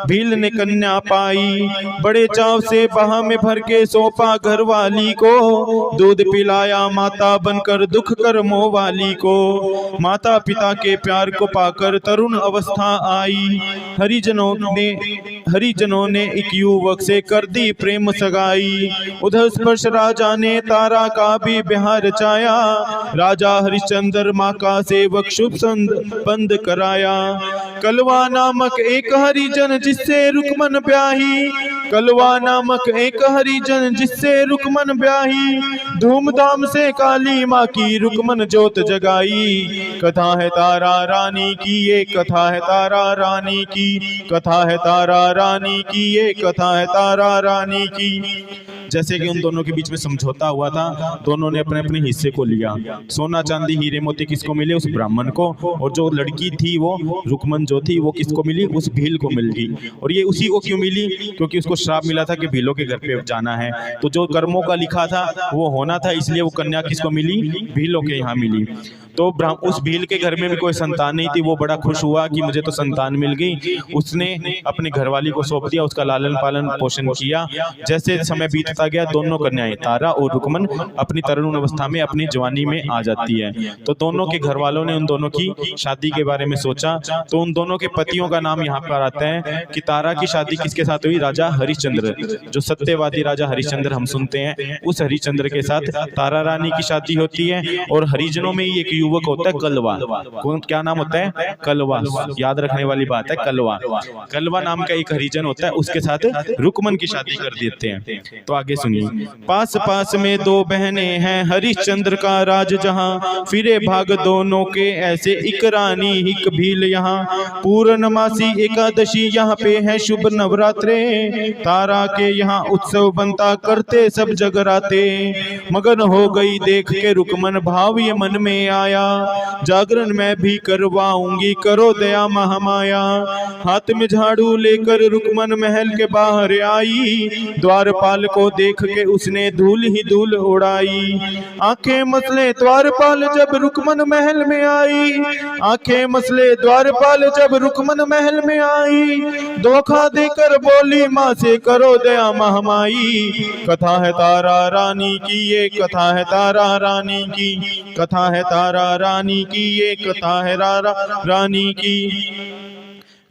भील ने कन्या पाई। बड़े चाव से बाह में भर के सौंपा घर वाली को, दूध पिलाया माता बनकर दुख कर्मों वाली को। माता पिता के प्यार को पाकर तरुण अवस्था आई, हरिजनों ने एक युवक से कर दी प्रेम सगाई। उधर स्पर्श राजा ने तारा का भी बिहार चाया, राजा हरिश्चंद्र माँ का सेवक शुभ बंद कराया। कलवा नामक एक हरिजन जिससे रुकमन ब्याही, कलवा नामक एक हरिजन जिससे रुकमन ब्याही, धूमधाम से काली माँ की रुकमन जोत जगाई। कथा है तारा रानी की, ये कथा है तारा रानी की, कथा है तारा रानी की, ये कथा है तारा रानी की। जैसे कि उन दोनों के बीच में समझौता हुआ था, दोनों ने अपने अपने हिस्से को लिया। सोना चांदी हीरे मोती किसको मिले? उस ब्राह्मण को। और जो लड़की थी वो रुकमन जो थी वो किसको मिली? उस भील को मिल गई। और ये उसी को क्यों मिली? क्योंकि उसको श्राप मिला था कि भीलों के घर पे जाना है, तो जो कर्मों का लिखा था वो होना था, इसलिए वो कन्या किसको मिली? भीलों के यहाँ मिली। तो उस भील के घर में भी कोई संतान नहीं थी, वो बड़ा खुश हुआ कि मुझे तो संतान मिल गई। उसने अपनी घरवाली को सौंप दिया, उसका लालन पालन पोषण किया। जैसे समय बीतता गया, दोनों कन्याएं तारा और रुकमन अपनी तरुण अवस्था में, अपनी जवानी में आ जाती है। तो दोनों के घर वालों ने उन दोनों की शादी के बारे में सोचा। तो उन दोनों के पतियों का नाम यहाँ पर आता है कि तारा की शादी किसके साथ हुई? राजा हरिश्चंद्र, जो सत्यवादी राजा हरिश्चंद्र हम सुनते हैं, उस हरिश्चंद्र के साथ तारा रानी की शादी होती है। और हरिजनों में एक युवक होता है कलवा। क्या नाम होता है? कलवा। याद रखने वाली बात है, कलवा। कलवा नाम का एक हरिजन होता है, उसके साथ रुकमन की शादी कर देते हैं। तो आगे सुनिए। पास पास में दो बहनें हैं, हरिश्चंद्र का राज जहां, फिरे भाग दोनों के ऐसे, एक रानी एक भील यहाँ। पूर्णमासी एकादशी यहाँ पे है शुभ नवरात्रे, तारा के यहाँ उत्सव बनता करते सब जगराते। मगन हो गई देख के रुकमन, भाव ये मन में आया, जागरण मैं भी करवाऊंगी, करो दया महामाया। हाथ में झाड़ू लेकर रुकमन महल के बाहर आई, द्वारपाल को देख के उसने धूल ही धूल उड़ाई। आंखें मसले द्वारपाल जब रुकमन महल में आई, आंखें मसले द्वारपाल जब रुकमन महल में आई। धोखा देकर बोली माँ से, करो दया महामाई। कथा है तारा रानी की, ये कथा है तारा रानी की, कथा है तारा रानी की, ये कथा है रानी की।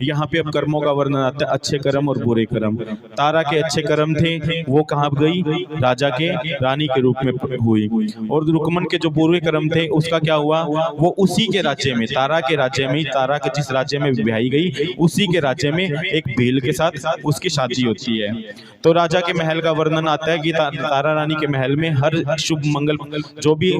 यहाँ पे अब कर्मों का वर्णन आता है, अच्छे कर्म और बुरे कर्म। तारा के अच्छे कर्म थे, वो कहाँ गई? राजा के रानी के रूप में हुई। और रुकमन के जो बुरे कर्म थे, उसका क्या हुआ? वो उसी के राज्य में, तारा के राज्य में, तारा के जिस राज्य में ब्याही गई, उसी के राज्य में एक भील के साथ उसकी शादी होती है। तो राजा के महल का वर्णन आता है कि तारा रानी के महल में हर शुभ मंगल जो भी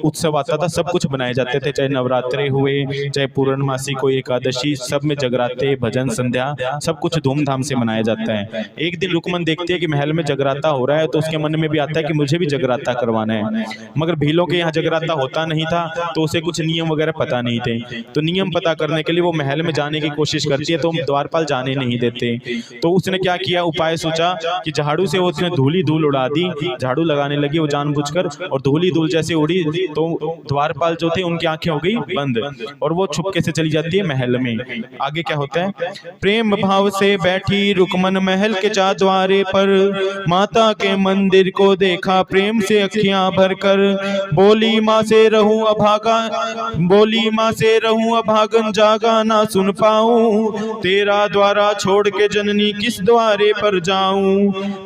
उत्सव आता था, सब कुछ बनाए जाते थे, चाहे नवरात्रे हुए, चाहे पूर्णमासी को एकादशी, सब में जगराते, भजन, संध्या, सब कुछ धूमधाम से मनाया जाता है। एक दिन रुकमन देखती है कि महल में जगराता हो रहा है, तो उसके मन में भी आता है कि मुझे भी जगराता करवाना है। मगर भीलों के यहाँ जगराता होता नहीं था, तो उसे कुछ नियम वगैरह पता नहीं थे। तो नियम पता करने के लिए वो महल में जाने की कोशिश करती है, तो द्वारपाल जाने नहीं देते। तो उसने क्या किया? उपाय सोचा कि झाड़ू से उसने धूली धूल उड़ा दी। झाड़ू लगाने लगी वो जानबूझकर, और धूली धूल जैसे उड़ी तो द्वारपाल जो थे उनकी आंखें हो गई बंद, और वो छुपके से चली जाती है महल में। आगे क्या होता है? प्रेम भाव से बैठी रुकमन महल के चारद्वारे पर, माता के मंदिर को देखा प्रेम से अखियां भरकर। बोली माँ से रहूं अभागा, बोली माँ से रहूं अभागन, जागा ना सुन पाऊं, तेरा द्वारा छोड़ के जननी किस द्वारे पर जाऊं।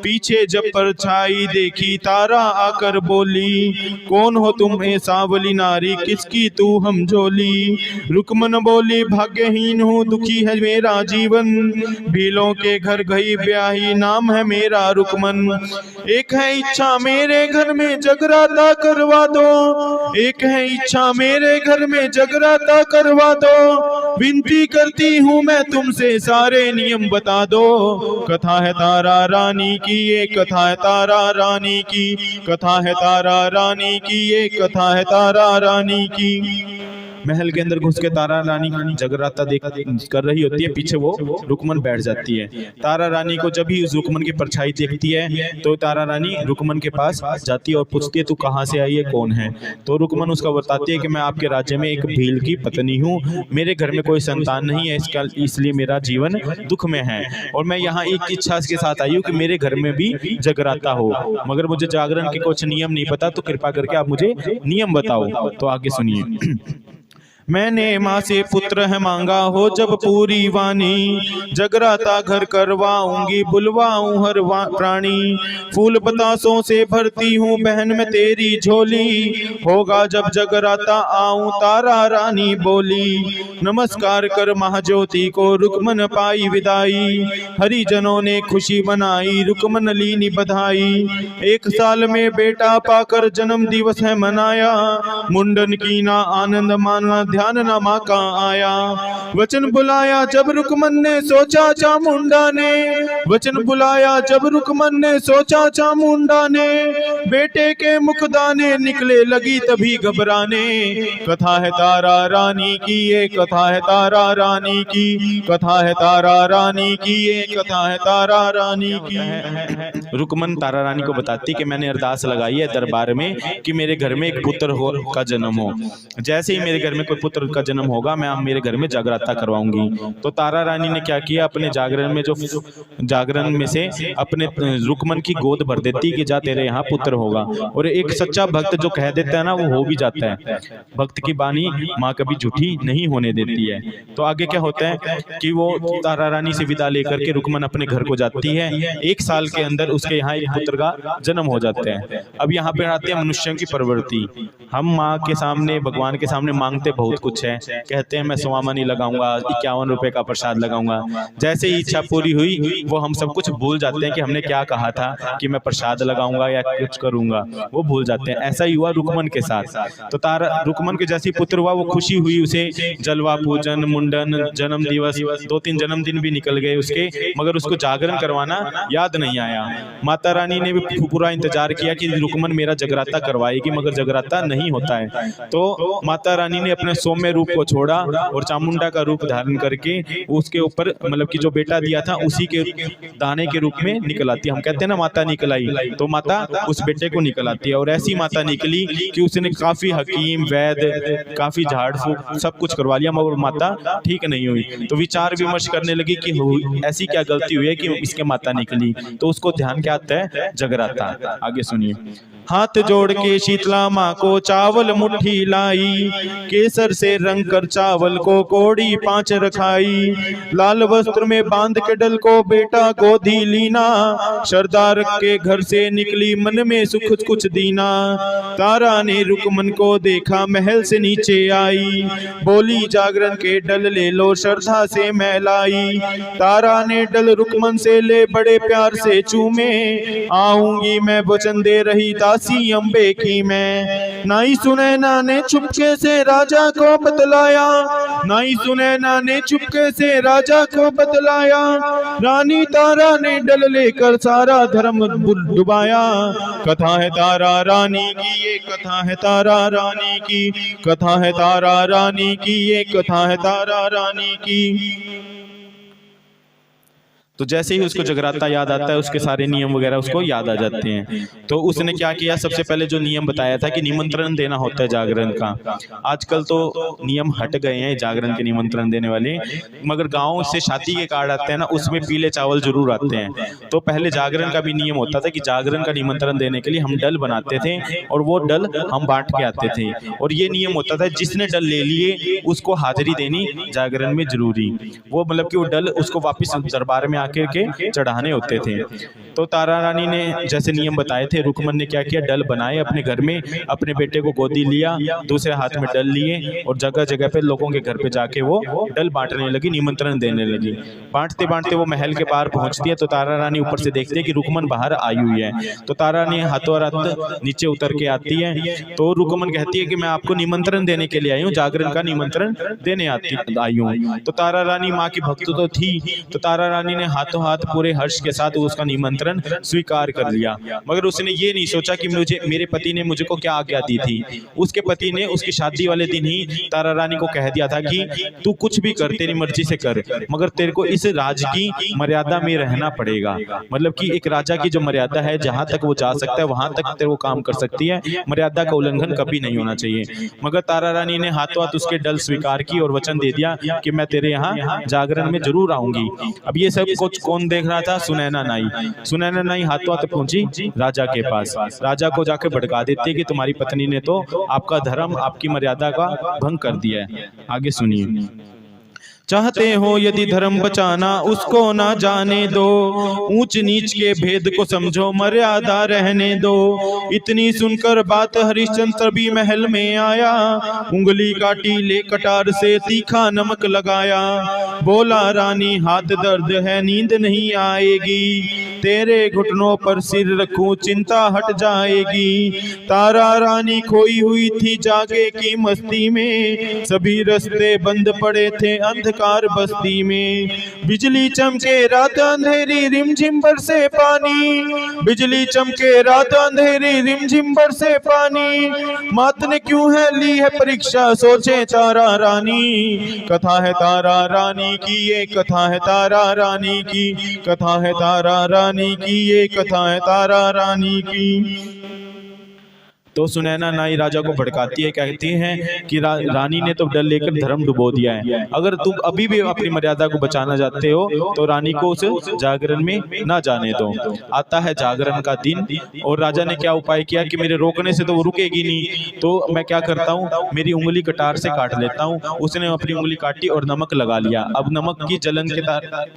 पीछे जब परछाई देखी तारा आकर बोली, कौन हो तुम ए सांवली नारी, किसकी तू हम झोली। रुकमन बोली भाग्यहीन हूँ, दुखी है मेरा जीवन, भीलों के घर गई ब्याही, नाम है मेरा रुकमन। एक है इच्छा मेरे घर में जगराता करवा दो, एक है इच्छा मेरे घर में जगराता करवा दो, विनती करती हूँ मैं तुमसे सारे नियम बता दो। कथा है तारा रानी की, ये कथा है तारा रानी की, कथा है तारा रानी की, ये कथा है तारा रानी की। महल के अंदर घुस के तारा रानी जगराता देख कर रही होती है, पीछे वो रुकमन बैठ जाती है। तारा रानी को जब ही उस रुकमन की परछाई देखती है तो तारा रानी रुकमन के पास जाती है और पूछती है, तू कहाँ से आई है, कौन है? तो रुकमन उसका बताती है कि मैं आपके राज्य में एक भील की पत्नी हूँ, मेरे घर में कोई संतान नहीं है, इसलिए मेरा जीवन दुख में है, और मैं यहाँ एक इच्छा के साथ आई हूँ कि मेरे घर में भी जगराता हो, मगर मुझे जागरण के कुछ नियम नहीं पता, तो कृपा करके आप मुझे नियम बताओ। तो आगे सुनिए। मैंने माँ से पुत्र है मांगा हो जब पूरी वाणी, जगराता घर करवाऊंगी बुलवाऊं हर प्राणी, फूल बतासों से भरती हूँ बहन में तेरी झोली, होगा जब जगराता आऊं तारा रानी बोली। नमस्कार कर महाज्योति को रुकमन पाई विदाई, हरिजनों ने खुशी मनाई रुकमन लीनी बधाई। 1 साल में बेटा पाकर जन्म दिवस है मनाया, मुंडन की ना आनंद माना ध्यान न माँ का आया। वचन बुलाया जब रुकमन ने सोचा चामुंडा ने, वचन बुलाया जब रुकमन ने सोचा चामुंडा ने, बेटे के मुखदाने निकले लगी तभी घबराने। कथा है तारा रानी की, ये कथा है तारा रानी की, कथा है तारा रानी की, ये कथा है तारा रानी की। रुकमन तारा रानी को बताती कि मैंने अरदास लगाई है दरबार में कि मेरे घर में एक पुत्र का जन्म हो, जैसे ही मेरे घर में कोई पुत्र का जन्म होगा मैं मेरे घर में जागराता करवाऊंगी। तो तारा रानी ने क्या किया, अपने जागरण में से अपने रुकमन की गोद भर देती कि जा तेरे यहाँ पुत्र होगा, और एक सच्चा भक्त जो कह देता है ना वो हो भी जाता है। भक्त की बानी माँ कभी झूठी नहीं होने देती है। तो आगे क्या होता है कि वो तारा रानी से विदा लेकर के रुकमन अपने घर को जाती है। 1 साल के अंदर उसके यहाँ एक पुत्र का जन्म हो जाता है। अब यहाँ पे आते हैं मनुष्यों की प्रवृत्ति। हम माँ के सामने, भगवान के सामने मांगते बहुत कुछ है, कहते हैं मैं सोमामनी लगाऊंगा, 51 रुपए का प्रसाद लगाऊंगा। जैसे ही इच्छा पूरी हुई वो हम सब कुछ भूल जाते हैं कि हमने क्या कहा था कि मैं प्रसाद लगाऊंगा या कुछ करूंगा, वो भूल जाते हैं। ऐसा ही हुआ रुकमन के साथ। तो रुकमन के जैसी पुत्र हुआ वो खुशी हुई, उसे जलवा पूजन, मुंडन, जन्म दिवस, 2-3 जन्मदिन भी निकल गए उसके, मगर उसको जागरण करवाना याद नहीं आया। माता रानी ने भी पूरा इंतजार किया कि रुकमन मेरा जगराता करवाएगी, मगर जगराता नहीं होता है। तो माता रानी ने अपने सौम्य रूप को छोड़ा और चामुंडा का रूप धारण करके उसके ऊपर मतलब कि जो बेटा दिया था उसी के दाने के रूप में निकल आती है। हम कहते हैं ना माता निकल आई, तो माता उस बेटे को निकल आती है। और ऐसी माता निकली कि उसने काफी हकीम, वैद, काफी झाड़ फूक सब कुछ करवा लिया, मगर माता ठीक नहीं हुई। तो विचार विमर्श करने लगी कि ऐसी क्या गलती हुई है कि इसके माता निकली। तो उसको ध्यान क्या आता है, जगराता। आगे सुनिए। हाथ जोड़ के शीतला माँ को चावल मुट्ठी लाई, केसर से रंग कर चावल को कोड़ी 5 रखाई, लाल वस्त्र में बांध के डल को बेटा गोदी लीना, श्रद्धा रख के घर से निकली मन में सुख कुछ दीना। तारा ने रुकमन को देखा महल से नीचे आई, बोली जागरण के डल ले लो श्रद्धा से मैं लाई। तारा ने डल रुकमन से ले बड़े प्यार से चूमे, आऊंगी मैं वचन दे रही दासी अम्बे की मैं। नाई सुनैना ने चुपके से राजा को बतलाया, नाई सुनैना ने चुपके से राजा को बतलाया, रानी तारा ने डल लेकर सारा धर्म डुबाया। कथा है तारा रानी की, ये कथा है तारा रानी की, कथा है तारा रानी की, ये कथा है तारा रानी की। तो जैसे ही उसको जगराता याद आता है उसके सारे नियम वगैरह उसको याद आ जाते हैं। तो उसने क्या किया, सबसे पहले जो नियम बताया था कि निमंत्रण देना होता है जागरण का। आजकल तो नियम हट गए हैं जागरण के निमंत्रण देने वाले, मगर गाँव से शादी के कार्ड आते हैं ना, उसमें पीले चावल जरूर आते हैं। तो पहले जागरण का भी नियम होता था कि जागरण का निमंत्रण देने के लिए हम डल बनाते थे और वो डल हम बांट के आते थे। और ये नियम होता था जिसने डल ले लिए उसको हाजिरी देनी जागरण में जरूरी। वो मतलब कि वो डल उसको वापिस दरबार में बना के चढ़ाने होते थे। तो तारा रानी ने जैसे नियम बताए थे, रुकमन ने क्या किया, डल बनाए अपने घर में, अपने बेटे को गोदी लिया, दूसरे हाथ में डल लिए और जगह जगह पे लोगों के घर पे जाके वो डल बांटने लगी, निमंत्रण देने लगी। बांटते बांटते वो महल के बाहर पहुंचती है तो तारा रानी ऊपर से देखती है कि रुकमन बाहर आई हुई है। तो तारा रानी हाथों हाथ नीचे उतर के आती है। तो रुकमन कहती है कि मैं आपको निमंत्रण देने के लिए आई हूँ, जागरण का निमंत्रण देने आई हूँ। तो तारा रानी माँ की भक्त तो थी, तो तारा रानी ने हाथों हाथ पूरे हर्ष के साथ उसका निमंत्रण स्वीकार कर लिया। मगर उसने ये नहीं सोचा कि मुझे, मेरे पति ने मुझे को क्या आज्ञा दी थी। उसके पति ने उसकी शादी वाले दिन ही तारा रानी को कह दिया था कि तू कुछ भी कर, तेरी मर्जी से कर, मगर तेरे को इस राज की मर्यादा में रहना पड़ेगा। मतलब कि एक राजा की जो मर्यादा है, जहां तक वो जा सकता है वहां तक तेरे को काम कर सकती है, मर्यादा का उल्लंघन कभी नहीं होना चाहिए। मगर तारा रानी ने हाथों हाथ उसके डल स्वीकार की और वचन दे दिया कि मैं तेरे यहाँ जागरण में जरूर आऊंगी। अब ये सब कुछ कौन देख रहा था? सुनैना नाई। सुनैना नाई हाथों हाथ पहुंची राजा के पास, राजा को जाके भड़का देती है कि तुम्हारी पत्नी ने तो आपका धर्म, आपकी मर्यादा का भंग कर दिया है। आगे सुनिए। चाहते हो यदि धर्म बचाना, उसको ना जाने दो, ऊंच नीच के भेद को समझो, मर्यादा रहने दो। इतनी सुनकर बात हरिश्चंद्र भी महल में आया, उंगली काटी ले कटार से तीखा नमक लगाया। बोला रानी हाथ दर्द है, नींद नहीं आएगी, तेरे घुटनों पर सिर रखूं चिंता हट जाएगी। तारा रानी खोई हुई थी जागे की मस्ती में, सभी रास्ते बंद पड़े थे अंधकार बस्ती में। बिजली चमके रात अंधेरी रिमझिम बरसे पानी, बिजली चमके रात अंधेरी रिमझिम बरसे पानी। मात ने क्यों है ली है परीक्षा, सोचे तारा रानी। कथा है तारा रानी की, ये कथा है तारा रानी की, कथा है तारा रानी की, ये कथा है तारा रानी की। तो सुनैना नाई राजा को भड़काती है, कहती हैं कि रानी ने तो डर लेकर धर्म डुबो दिया है, अगर तुम अभी भी अपनी मर्यादा को बचाना चाहते हो तो रानी को उस जागरण में ना जाने दो। आता है जागरण का दिन और राजा ने क्या उपाय किया कि मेरे रोकने से तो वो रुकेगी नहीं, तो मैं क्या करता हूँ, मेरी उंगली कटार से काट लेता हूँ। उसने अपनी उंगली काटी और नमक लगा लिया। अब नमक की जलन के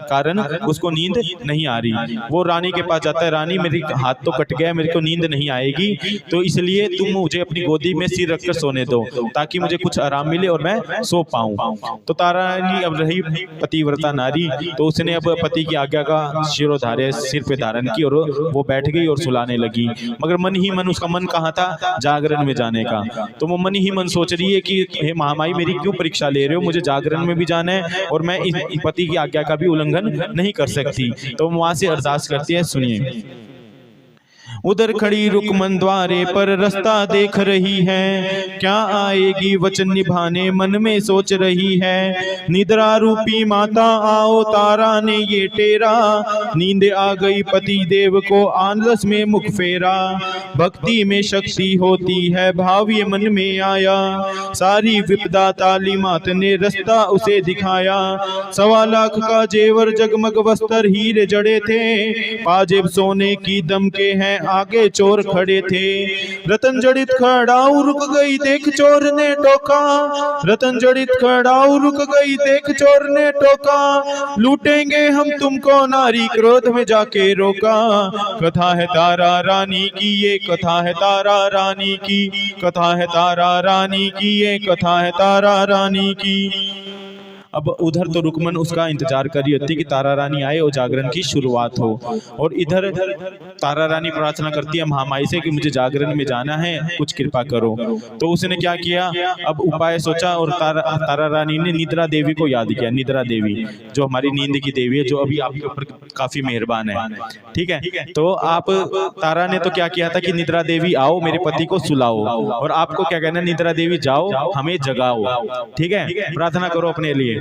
कारण उसको नींद नहीं आ रही। वो रानी के पास जाता है, रानी मेरी हाथ तो कट गया, मेरे को नींद नहीं आएगी, तो इसलिए तुम मुझे अपनी गोदी में सिर रखकर सोने दो ताकि मुझे कुछ आराम मिले और मैं सो पाऊं। तो तारा रानी अब रही पतिव्रता नारी, तो उसने अब पति की आज्ञा का शिरोधार्य सिर पे धारण की और वो बैठ गई और सुलाने लगी। मगर मन ही मन, उसका मन कहाँ था? जागरण में जाने का। तो वो मन ही मन सोच रही है कि हे महामाई, मेरी क्यों परीक्षा ले रहे हो, मुझे जागरण में भी जाना है और मैं इस पति की आज्ञा का भी उल्लंघन नहीं कर सकती। तो वहां से अरदास करती है, सुनिए। उधर खड़ी रुकमन द्वारे पर रास्ता देख रही है, क्या आएगी वचन निभाने मन में सोच रही है। निद्रा रूपी माता आओ तारा ने ये टेरा, नींद आ गई पति देव को आलस में मुख फेरा। भक्ति में शक्ति होती है भाव ये मन में आया, सारी विपदा ताली मात ने रास्ता उसे दिखाया। 1.25 लाख का जेवर जगमग वस्त्र हीरे जड़े थे, पाजेब सोने की दम के हैं आगे चोर खड़े थे। रतन जड़ित खड़ाऊ रुक गई देख चोर ने टोका, रतन जड़ित खड़ाऊ रुक गई देख चोर ने टोका। लूटेंगे हम तुमको नारी क्रोध में जाके रोका। कथा है तारा रानी की, ये कथा है तारा रानी की, कथा है तारा रानी की, ये कथा है तारा रानी की। अब उधर तो रुकमन उसका इंतजार कर रही होती कि तारा रानी आए और जागरण की शुरुआत हो, और इधर तारा रानी प्रार्थना करती है महामाई से कि मुझे जागरण में जाना है, कुछ कृपा करो। तो उसने क्या किया, अब उपाय सोचा और तारा रानी ने निद्रा देवी को याद किया। निद्रा देवी जो हमारी नींद की देवी है, जो अभी आपके ऊपर काफी मेहरबान है, ठीक है। तो आप तारा ने तो क्या किया था कि निद्रा देवी आओ मेरे पति को सुलाओ, और आपको क्या कहना है, निद्रा देवी जाओ हमें जगाओ, ठीक है, प्रार्थना करो अपने लिए।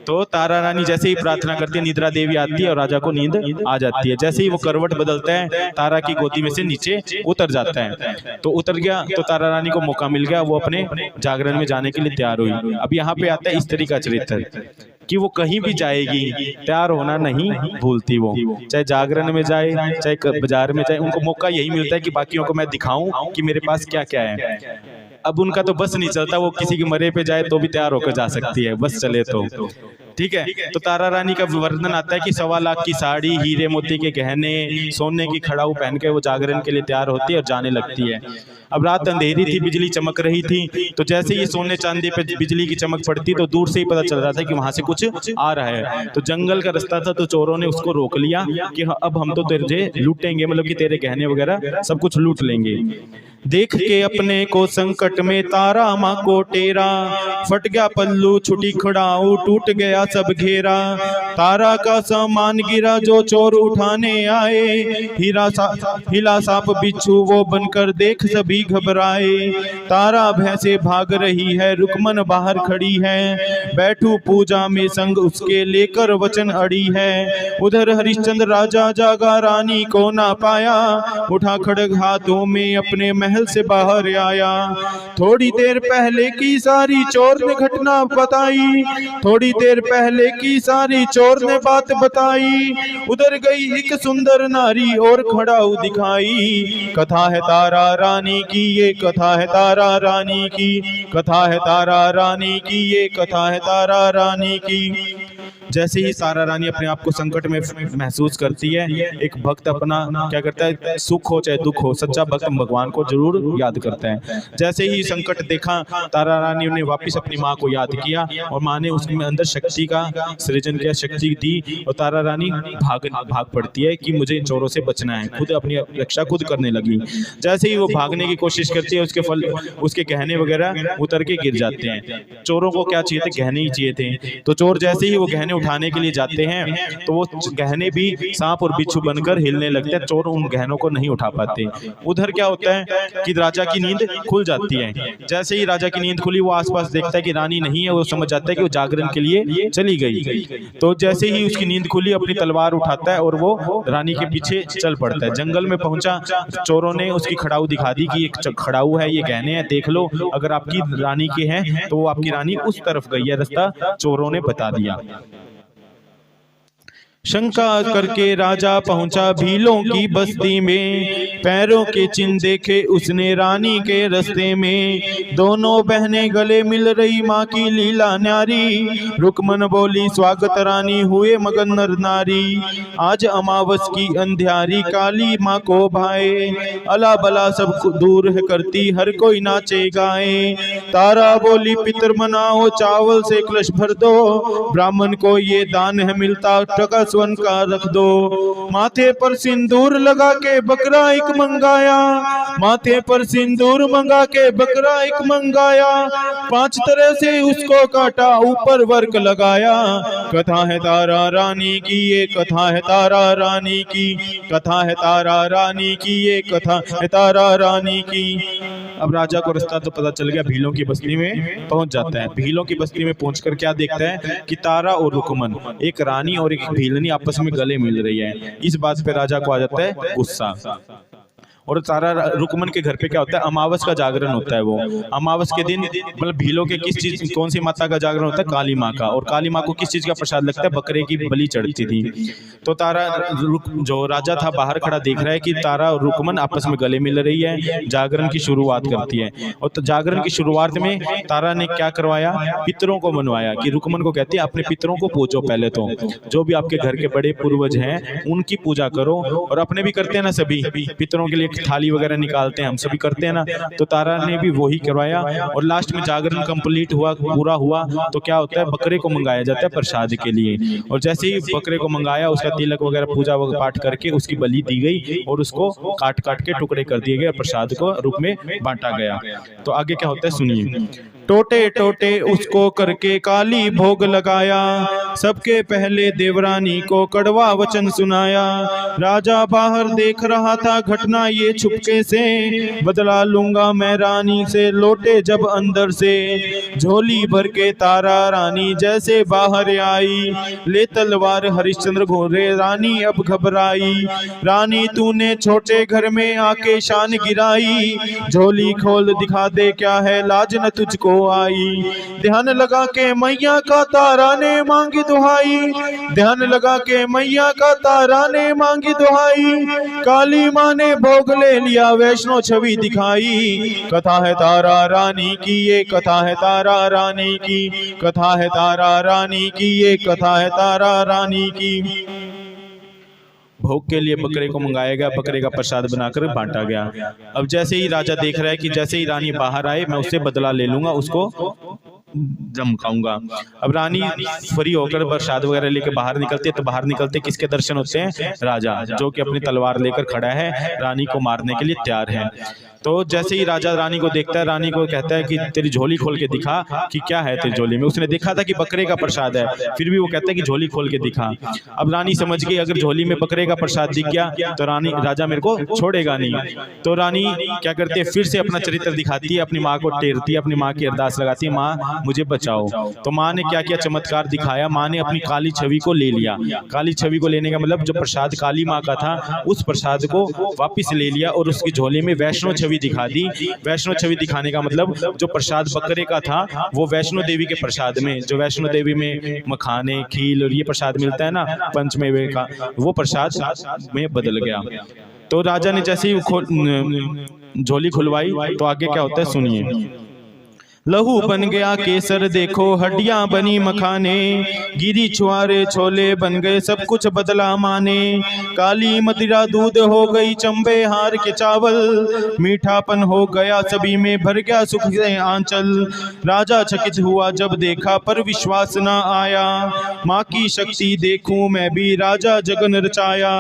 तो तारा रानी जैसे ही प्रार्थना करती है, निद्रा देवी आती है और राजा को नींद आ जाती है। जैसे ही वो करवट बदलता है, तारा की गोदी में से नीचे उतर जाता है। तो उतर गया तो तारा रानी को मौका मिल गया, वो अपने जागरण में जाने के लिए तैयार हुई। अब यहाँ पे आता है इस तरह का चरित्र कि वो कहीं भी जाएगी, तैयार होना नहीं भूलती। वो चाहे जागरण में जाए, चाहे बाजार में जाए, उनको मौका यही मिलता है कि बाकियों को मैं दिखाऊं कि मेरे पास क्या क्या है। अब उनका तो बस नहीं चलता, वो किसी के मरे पे जाए तो भी तैयार होकर जा सकती है, बस चले तो। ठीक है, तो तारा रानी का वर्णन आता है कि 1.25 लाख की साड़ी, हीरे मोती के गहने, सोने की खड़ाऊ पहन के वो जागरण के लिए तैयार होती है और जाने लगती है। अब रात अंधेरी थी, बिजली चमक रही थी, तो जैसे ही सोने चांदी पे बिजली की चमक पड़ती तो दूर से ही पता चल रहा था कि वहां से कुछ आ रहा है। तो जंगल का रास्ता था, तो चोरों ने उसको रोक लिया कि अब हम तो तुझे लूटेंगे, मतलब कि तेरे गहने वगैरह सब कुछ लूट लेंगे। देख के अपने को संकट में तारा माँ को टेरा, फट गया पल्लू छुटी खड़ाऊ, टूट गया सब घेरा। तारा का सामान गिरा जो चोर उठाने आए, हिला सांप बिच्छू वो बनकर देख सभी घबराए। तारा भैंसे भाग रही है, रुकमन बाहर खड़ी है, बैठू पूजा में संग उसके लेकर वचन अड़ी है। उधर हरिश्चंद्र राजा जागा, रानी को ना पाया, उठा खड़ग हाथों में अपने महल से बाहर आया। थोड़ी देर पहले की सारी चोर ने घटना बताई, थोड़ी देर पहले की सारी चोर ने बात बताई। उधर गई एक सुंदर नारी और खड़ाऊ दिखाई। कथा है तारा रानी की, ये कथा है तारा रानी की, कथा है तारा रानी की, ये कथा है तारा रानी की। जैसे ही तारा रानी अपने आप को संकट में महसूस करती है, एक भक्त अपना क्या करता है, सुख हो चाहे दुख हो, सच्चा भक्त भगवान को जरूर याद करता है। जैसे ही संकट देखा, तारा रानी ने वापस अपनी माँ को याद किया और माँ ने उसके अंदर शक्ति का सृजन किया, शक्ति दी, और तारा रानी भाग पड़ती है कि मुझे चोरों से बचना है, खुद अपनी रक्षा खुद करने लगी। जैसे ही वो भागने की कोशिश करती है, उसके गहने वगैरह उतर के गिर जाते हैं। चोरों को क्या चाहिए थे, गहने ही चाहिए थे। तो चोर जैसे ही वो गहने उठाने के लिए जाते हैं, तो वो गहने भी सांप और बिच्छू बनकर हिलने लगते हैं, चोर उन गहनों को नहीं उठा पाते। उधर क्या होता है कि राजा की नींद खुल जाती है। जैसे ही राजा की नींद खुली, वो आसपास देखता है कि रानी नहीं है, वो समझ जाता है कि वो जागरण के लिए चली गई। तो जैसे ही उसकी नींद खुली, अपनी तलवार उठाता है और वो रानी के पीछे चल पड़ता है। जंगल में पहुंचा, चोरों ने उसकी खड़ाऊ दिखा दी कि ये खड़ाऊ है, ये गहने हैं, देख लो, अगर आपकी रानी के हैं तो वो आपकी रानी उस तरफ गई है, रास्ता चोरों ने बता दिया। शंका करके राजा पहुंचा भीलों की बस्ती में, पैरों के चिन्ह देखे उसने रानी के रास्ते में। दोनों बहनें गले मिल रही, माँ की लीला न्यारी, रुकमन बोली स्वागत रानी, हुए मगन नर नारी। आज अमावस की अंधियारी, काली माँ को भाए, अला बला सब दूर है करती, हर कोई नाचे गाए। तारा बोली पितर मनाओ, चावल से कलश भर दो, ब्राह्मण को ये दान है मिलता, टका स्वन का रख दो। माथे पर सिंदूर लगा के बकरा एक मंगाया, माथे पर सिंदूर मंगा के बकरा एक मंगाया। 5 तरह से उसको काटा, ऊपर वर्क लगाया। कथा है तारा रानी की, ये कथा है तारा रानी की, कथा है तारा रानी की, ये कथा है तारा रानी की। अब राजा को रास्ता तो पता चल गया, भीलों की बस्ती में पहुंच जाता है। भीलों की बस्ती में पहुंचकर क्या देखता है कि तारा और रुकमन, एक रानी और एक भीलनी आपस में गले मिल रही है। इस बात पे राजा को आ जाता है गुस्सा। और तारा रुकमन के घर पे क्या होता है, अमावस का जागरण होता है। वो अमावस के दिन मतलब भीलों के किस चीज, कौन सी माता का जागरण होता है, काली माँ का। और काली माँ को किस चीज का प्रसाद लगता है, बकरे की बलि चढ़ती थी। तो तारा जो राजा था बाहर खड़ा देख रहा है कि तारा और रुकमन आपस में गले मिल रही है, जागरण की शुरुआत करती है। और तो जागरण की शुरुआत में तारा ने क्या करवाया, पितरों को मनवाया कि रुकमन को कहती है अपने पितरों को पूजो, पहले तो जो भी आपके घर के बड़े पूर्वज हैं उनकी पूजा करो। और अपने भी करते हैं ना, सभी पितरों के लिए थाली वगैरह निकालते हैं, हम सभी करते हैं ना। तो तारा ने भी वही करवाया। और लास्ट में जागरण कंप्लीट हुआ, पूरा हुआ, तो क्या होता है, बकरे को मंगाया जाता है प्रसाद के लिए। और जैसे ही बकरे को मंगाया, उसका तिलक वगैरह पूजा पाठ करके उसकी बलि दी गई और उसको काट काट के टुकड़े कर दिए गए, प्रसाद को रूप में बांटा गया। तो आगे क्या होता है सुनिए। टोटे टोटे उसको करके काली भोग लगाया, सबके पहले देवरानी को कड़वा वचन सुनाया। राजा बाहर देख रहा था घटना ये छुपके से, बदला लूंगा मैं रानी से, लौटे जब अंदर से। झोली भर के तारा रानी जैसे बाहर आई, ले तलवार हरिश्चंद्र घोरे, रानी अब घबराई। रानी तूने छोटे घर में आके शान गिराई, झोली खोल दिखा दे क्या है लाज न तुझको आई। ध्यान लगा के मैया का तारा ने मांगी दुहाई, ध्यान लगा के मैया का तारा ने मांगी दुहाई। काली माँ ने भोग ले लिया वैष्णो छवि दिखाई। कथा है तारा रानी की, ये कथा है तारा रानी की, कथा है तारा रानी की, ये कथा है तारा रानी की। भोग के लिए बकरे को मंगाया गया, बकरे का प्रसाद बनाकर बांटा गया। अब जैसे ही राजा देख रहा है कि जैसे ही रानी बाहर आए मैं उससे बदला ले लूंगा, उसको धमकाऊंगा। अब रानी फ्री होकर प्रसाद वगैरह लेकर बाहर निकलती है, तो बाहर निकलते किसके दर्शन होते हैं? राजा, जो कि अपनी तलवार लेकर खड़ा है, रानी को मारने के लिए तैयार है। तो जैसे ही राजा रानी को देखता है, रानी को कहता है कि तेरी झोली खोल के दिखा कि क्या है तेरी झोली में। उसने देखा था कि बकरे का प्रसाद है, फिर भी वो कहता है कि झोली खोल के दिखा। अब रानी समझ गई अगर झोली में बकरे का प्रसाद दिख गया तो राजा मेरे को छोड़ेगा नहीं। तो रानी क्या करती है, फिर से अपना चरित्र दिखाती है, अपनी माँ को टेरती है, अपनी माँ की अरदास लगाती है, माँ मुझे बचाओ। तो माँ ने क्या किया, चमत्कार दिखाया। माँ ने अपनी काली छवि को ले लिया। काली छवि को लेने का मतलब जो प्रसाद काली माँ का था, उस प्रसाद को वापिस ले लिया और उसकी झोली में वैष्णो छवि दिखा दी। वैष्णो छवि दिखाने का मतलब जो प्रसाद बकरे का था वो वैष्णो देवी के प्रसाद में, जो वैष्णो देवी में मखाने, खील और ये प्रसाद मिलता है ना पंचमेवे का, वो प्रसाद में बदल गया। तो राजा ने जैसे ही झोली खुलवाई तो आगे क्या होता है सुनिए। लहू बन गया केसर देखो, हड्डियां बनी मखाने, गिरी छुआरे छोले बन गए, सब कुछ बदला माने। काली मदिरा दूध हो गई, चंबे हार के चावल, मीठापन हो गया सभी में, भर गया सुख से आंचल। राजा चकित हुआ जब देखा, पर विश्वास न आया, माँ की शक्ति देखूं मैं भी, राजा जगन रचाया।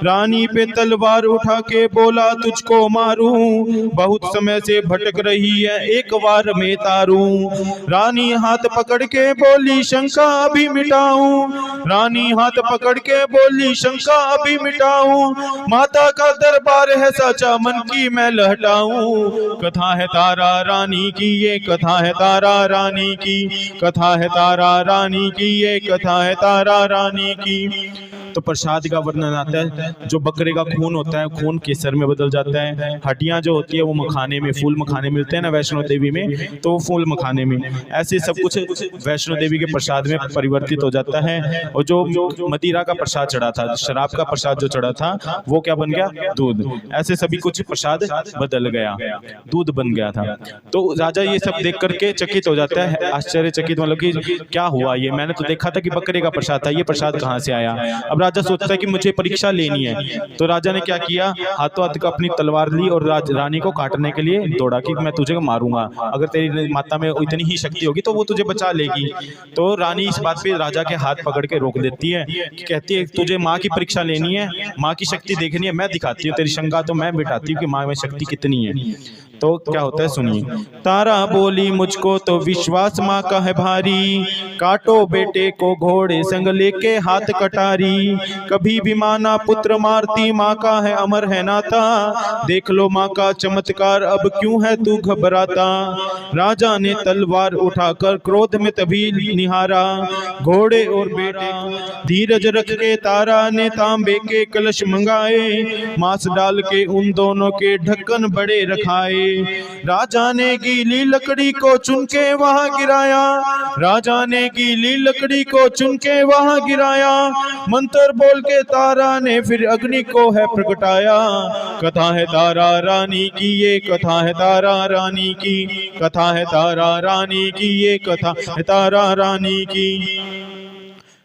रानी पे तलवार उठा के बोला तुझको मारूं, बहुत समय से भटक रही है एक बार में तारूं। रानी हाथ पकड़ के बोली शंका अभी मिटाऊं, रानी हाथ पकड़ के बोली शंका अभी मिटाऊं। माता का दरबार है सच्चा, मन की मैं लहटाऊं। कथा है तारा रानी की, ये कथा है तारा रानी की, कथा है तारा रानी की, ये कथा है तारा रानी की। तो प्रसाद का वर्णन आता है, जो बकरे का खून होता है, खून केसर में बदल जाता है। हड्डियां जो होती है वो मखाने में, फूल मखाने मिलते हैं ना वैष्णो देवी में, तो फूल मखाने में, ऐसे सब कुछ वैष्णो देवी के प्रसाद में परिवर्तित हो जाता है। और जो मदिरा का प्रसाद चढ़ा था, शराब का प्रसाद जो चढ़ा था, वो क्या बन गया? दूध। ऐसे सभी कुछ प्रसाद बदल गया, दूध बन गया था। तो राजा ये सब देख करके चकित हो जाता है, आश्चर्यचकित, मतलब कि क्या हुआ ये, मैंने तो देखा था कि बकरे का प्रसाद था, ये प्रसाद कहाँ से आया। अब राजा सोचता है कि मुझे परीक्षा लेनी है। तो राजा ने क्या किया, हाथों हाथ का अपनी तलवार ली और रानी को काटने के लिए दौड़ा कि मैं तुझे मारूंगा, अगर तेरी माता में इतनी ही शक्ति होगी तो वो तुझे बचा लेगी। तो रानी इस बात पे राजा के हाथ पकड़ के रोक देती है, कहती है तुझे माँ की परीक्षा लेनी है, माँ की शक्ति देखनी है, मैं दिखाती हूँ तेरी शंका, तो मैं बिठाती हूँ कि माँ में शक्ति कितनी है। तो क्या होता है सुनिए। तारा बोली मुझको तो विश्वास माँ का है भारी, काटो बेटे को घोड़े संग लेके हाथ कटारी। कभी भी माना पुत्र मारती, माँ का है अमर है नाता, देख लो माँ का चमत्कार, अब क्यों है तू घबराता। राजा ने तलवार उठाकर क्रोध में तभी निहारा, घोड़े और बेटे धीरज रख के तारा ने तांबे के कलश मंगाए, मांस डाल के उन दोनों के ढक्कन बड़े रखाए। राजा ने गीली लकड़ी को चुन के वहां गिराया, राजा ने गीली लकड़ी को चुन के वहां गिराया, मंत्र बोल के तारा ने फिर अग्नि को है प्रगटाया। कथा है तारा रानी की, ये कथा है तारा रानी की, कथा है तारा रानी की, ये कथा है तारा रानी की।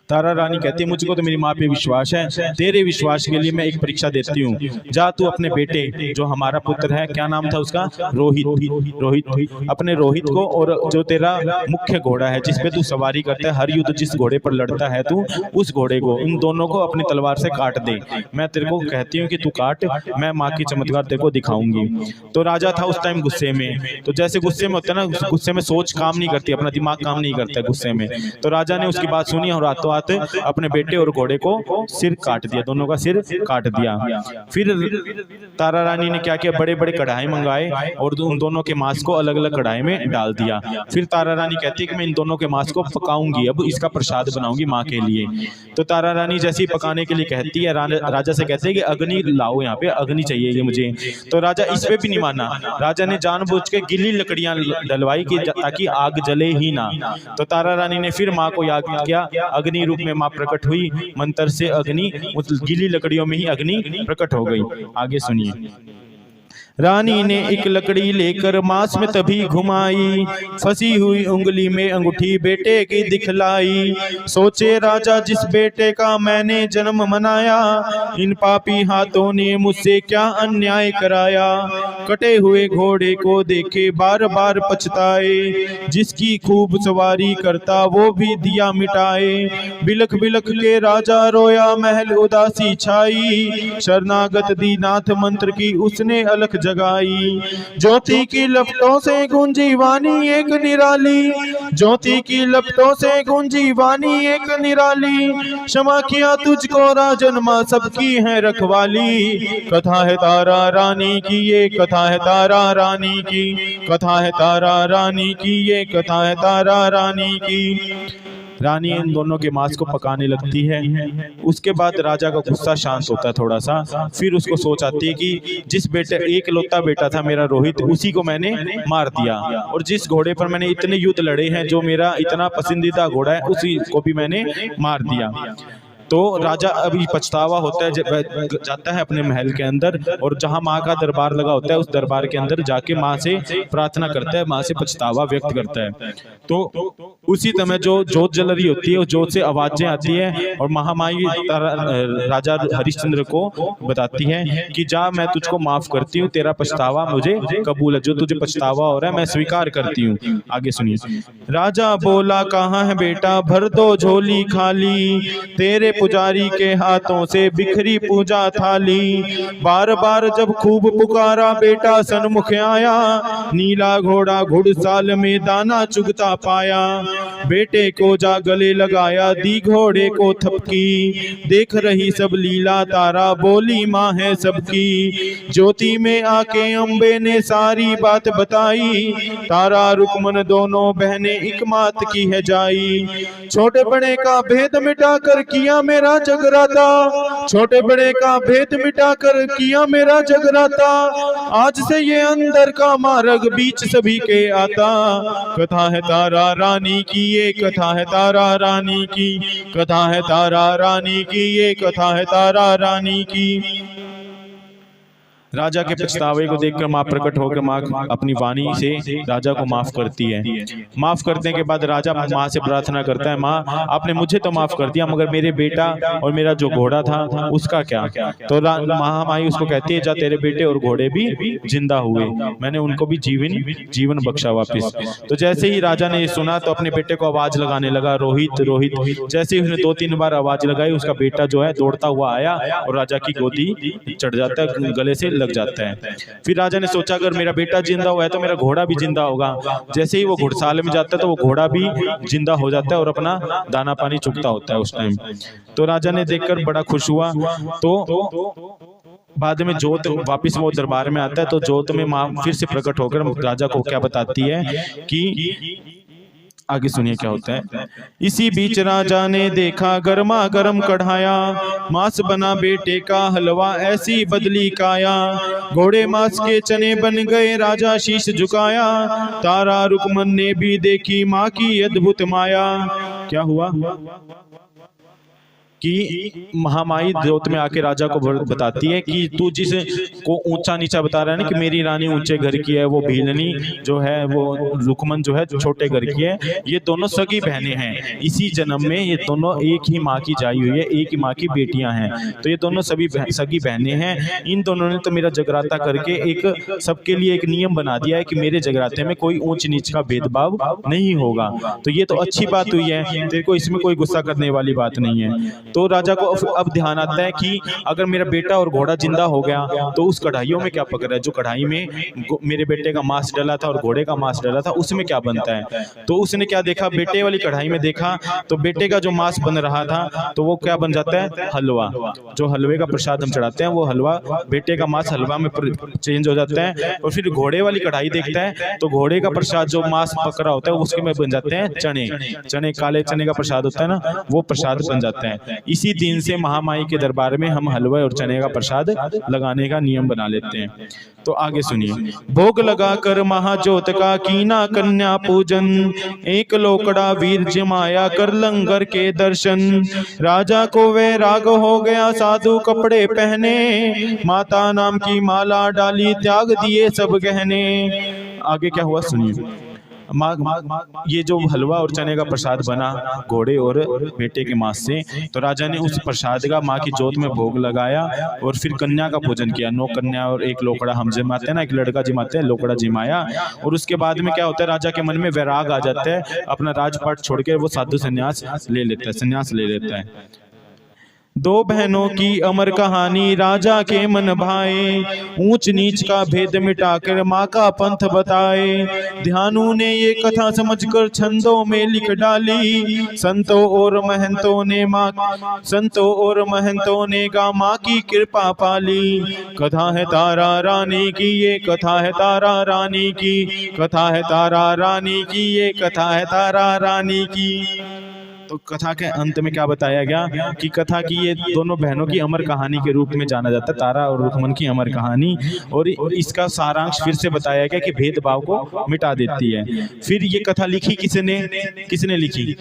तारा रानी कहती है मुझको तो मेरी माँ पे विश्वास है, तेरे विश्वास के लिए मैं एक परीक्षा देती हूँ। जा तू अपने बेटे, जो हमारा पुत्र है, क्या नाम था उसका, रोहित, अपने रोहित को, और जो तेरा मुख्य घोड़ा है जिसपे तू सवारी करता है, हर युद्ध जिस घोड़े पर लड़ता है तू, उस घोड़े को, उन दोनों को अपनी तलवार से काट दे। मैं तेरे को कहती हूँ कि तू काट, मैं माँ की चमत्कार तेरे को दिखाऊंगी। तो राजा था उस टाइम गुस्से में, तो जैसे गुस्से में होता है ना, गुस्से में सोच काम नहीं करती, अपना दिमाग काम नहीं करता है गुस्से में। तो राजा ने उसकी बात सुनी और रातों बात अपने बेटे और घोड़े को सिर काट दिया, दोनों का सिर काट दिया। फिर तारा रानी ने क्या किया, बड़े बड़े कढ़ाई मंगाए और उन दोनों के मांस को अलग अलग कढ़ाई में डाल दिया। फिर तारा रानी कहती है कि मैं इन दोनों के मांस को पकाऊंगी, अब इसका प्रसाद बनाऊंगी माँ के लिए। तो तारा रानी जैसे ही पकाने के लिए कहती है, राजा से कहते हैं कि अग्नि लाओ, यहाँ पे अग्नि चाहिए मुझे। तो राजा इस पे भी नहीं माना, राजा ने जानबूझ के गीली लकड़ियां डलवाई कि ताकि आग जले ही ना। तो तारा रानी ने फिर माँ को याद किया, अग्नि रूप में माँ प्रकट हुई, मंत्र से अग्नि उस गीली लकड़ियों में ही अग्नि प्रकट हो गई। आगे सुनिए। रानी ने एक लकड़ी लेकर मांस में तभी घुमाई, फंसी हुई उंगली में अंगूठी बेटे की दिखलाई। सोचे राजा जिस बेटे का मैंने जन्म मनाया, इन पापी हाथों ने मुझसे क्या अन्याय कराया। कटे हुए घोड़े को देखे बार बार पछताए, जिसकी खूब सवारी करता वो भी दिया मिटाए। बिलख बिलख के राजा रोया, महल उदासी छाई, शरणागत दीनाथ मंत्र की उसने अलख जगाई। ज्योति की लपटों से गूंजी वाणी एक निराली, ज्योति की लपटों से गूंजी वाणी एक निराली। क्षमा किया तुझको राजन, माँ सबकी है रखवाली। कथा है तारा रानी की, ये कथा है तारा रानी की, कथा है तारा रानी की, ये कथा है तारा रानी की। रानी इन दोनों के मांस को पकाने लगती है। उसके बाद राजा का गुस्सा शांत होता है थोड़ा सा। फिर उसको सोच आती है कि जिस बेटे, एक लौता बेटा था मेरा रोहित, उसी को मैंने मार दिया, और जिस घोड़े पर मैंने इतने युद्ध लड़े हैं, जो मेरा इतना पसंदीदा घोड़ा है, उसी को भी मैंने मार दिया। तो राजा अभी पछतावा होता है, जाता है अपने महल के अंदर, और जहां माँ का दरबार लगा होता है उस दरबार के अंदर जाके माँ से प्रार्थना करता है, माँ से पछतावा व्यक्त करता है। तो उसी समय जो जोत जल रही होती है, उस जोत से आवाजें आती है, और महामाई राजा हरिश्चंद्र को बताती है कि जा, मैं तुझको माफ करती हूँ, तेरा पछतावा मुझे कबूल है, जो तुझे पछतावा हो रहा है मैं स्वीकार करती हूँ। आगे सुनिए। राजा बोला, कहाँ है बेटा, भर दो झोली खाली, तेरे पुजारी के हाथों से बिखरी पूजा थाली। बार बार जब खूब पुकारा, बेटा सन्मुख आया, नीला घोड़ा घुड़साल में दाना चुगता पाया। बेटे को जा गले लगाया, दी घोड़े को थपकी, देख रही सब लीला तारा, बोली माँ है सबकी। ज्योति में आके अम्बे ने सारी बात बताई, तारा रुकमन दोनों बहनें एक मात की है जाई। छोटे बड़े का भेद मिटाकर किया मेरा जगराता, छोटे बड़े का भेद मिटाकर किया मेरा जगराता। आज से ये अंदर का मार्ग बीच सभी के आता। कथा है तारा रानी की, ये कथा है तारा रानी की, कथा है तारा रानी की, ये कथा है तारा रानी की। राजा के पछतावे को देखकर माँ प्रकट होकर माँ अपनी वाणी से राजा को माफ करती है। माफ करने के बाद राजा माँ से प्रार्थना करता है, माँ आपने मुझे तो माफ कर दिया, मगर मेरे बेटा और मेरा जो घोड़ा था उसका क्या? तो महामाई उसको कहती है, जा तेरे बेटे और घोड़े भी जिंदा हुए, मैंने उनको भी जीवन बख्शा वापिस। तो जैसे ही राजा ने ये सुना तो अपने बेटे को आवाज लगाने लगा, रोहित रोहित। जैसे ही उसने 2-3 बार आवाज लगाई, उसका बेटा जो है दौड़ता हुआ आया और राजा की गोदी चढ़ जाता है, गले से लग जाता है। फिर राजा ने सोचा, अगर मेरा बेटा जिंदा हुआ है तो मेरा घोड़ा भी जिंदा होगा। जैसे ही वो घुड़साल में जाता है तो वो घोड़ा भी जिंदा हो जाता है और अपना दाना पानी चुगता होता है उस टाइम। तो राजा ने देखकर बड़ा खुश हुआ। तो बाद में जोत वापिस वो दरबार में आता है, तो जोत में माँ फिर से प्रकट होकर राजा को क्या बताती है कि आगे सुनिए क्या होता है। इसी बीच राजा ने देखा गर्मा गर्म कढ़ाया, मांस बना बेटे का हलवा ऐसी बदली काया। घोड़े मांस के चने बन गए, राजा शीश झुकाया। तारा रुकमन ने भी देखी माँ की अद्भुत माया। क्या हुआ कि महामाई जोत में आके राजा को बताती है कि तू जिस को ऊंचा नीचा बता रहा है ना कि मेरी रानी ऊंचे घर की है, वो भीलनी जो है वो रुकमन जो है छोटे घर की है, ये दोनों सगी बहनें हैं। इसी जन्म में ये दोनों एक ही माँ की जाई हुई है, एक ही माँ की बेटियां हैं। तो ये दोनों सभी सगी बहनें हैं। इन दोनों ने तो मेरा जगराता करके एक सबके लिए एक नियम बना दिया है कि मेरे जगराते में कोई ऊंच नीच का भेदभाव नहीं होगा। तो ये तो अच्छी बात हुई है, तेरे को इसमें कोई गुस्सा करने वाली बात नहीं है। तो राजा को अब ध्यान आता है कि अगर मेरा बेटा और घोड़ा जिंदा हो गया तो उस कढ़ाइयों में क्या पक रहा है, जो कढ़ाई में मेरे बेटे का मांस डला था और घोड़े का मांस डला था उसमें क्या बनता है। तो उसने क्या देखा, बेटे वाली कढ़ाई में देखा तो बेटे का जो मांस बन रहा था तो वो क्या बन जाता है, हलवा। जो हलवे का प्रसाद हम चढ़ाते हैं वो हलवा, बेटे का मांस हलवा में चेंज हो जाता है। और फिर घोड़े वाली कढ़ाई देखता है तो घोड़े का प्रसाद जो मांस पक रहा होता है उसके में बन जाते हैं चने। चने, काले चने का प्रसाद होता है ना, वो प्रसाद बन जाता है। इसी दिन से महामाई के दरबार में हम हलवा और चने का प्रसाद लगाने का नियम बना लेते हैं। तो आगे सुनिए। भोग लगा कर महाजोत का कीना कन्या पूजन, एक लोकड़ा वीर जमाया कर लंगर के दर्शन। राजा को वैराग हो गया साधु कपड़े पहने, माता नाम की माला डाली त्याग दिए सब गहने। आगे क्या हुआ सुनिए। ये जो हलवा और चने का प्रसाद बना घोड़े और बेटे के मांस से, तो राजा ने उस प्रसाद का माँ की जोत में भोग लगाया और फिर कन्या का पूजन किया। 9 कन्या और 1 लोकड़ा हम जिमाते हैं ना, 1 लड़का जिमाते हैं, लोकड़ा जिमाया। और उसके बाद में क्या होता है, राजा के मन में वैराग आ जाता है, अपना राजपाट छोड़ के वो साधु संन्यास ले लेता है, संन्यास ले लेता है। 2 बहनों की अमर कहानी राजा के मन भाए, ऊंच नीच का भेद मिटाकर माँ का पंथ बताए। ध्यानु ने ये कथा समझकर छंदों में लिख डाली, संतों और महंतों ने गा माँ की कृपा पाली। कथा है तारा रानी की, ये कथा है तारा रानी की, कथा है तारा रानी की, ये कथा है तारा रानी की। तो कथा के अंत में क्या बताया गया कि कथा की ये दोनों बहनों की अमर कहानी के रूप में जाना जाता है, तारा और रुक्मन की अमर कहानी। और इसका सारांश फिर से बताया गया कि भेदभाव को मिटा देती है। फिर ये कथा लिखी किसने लिखी,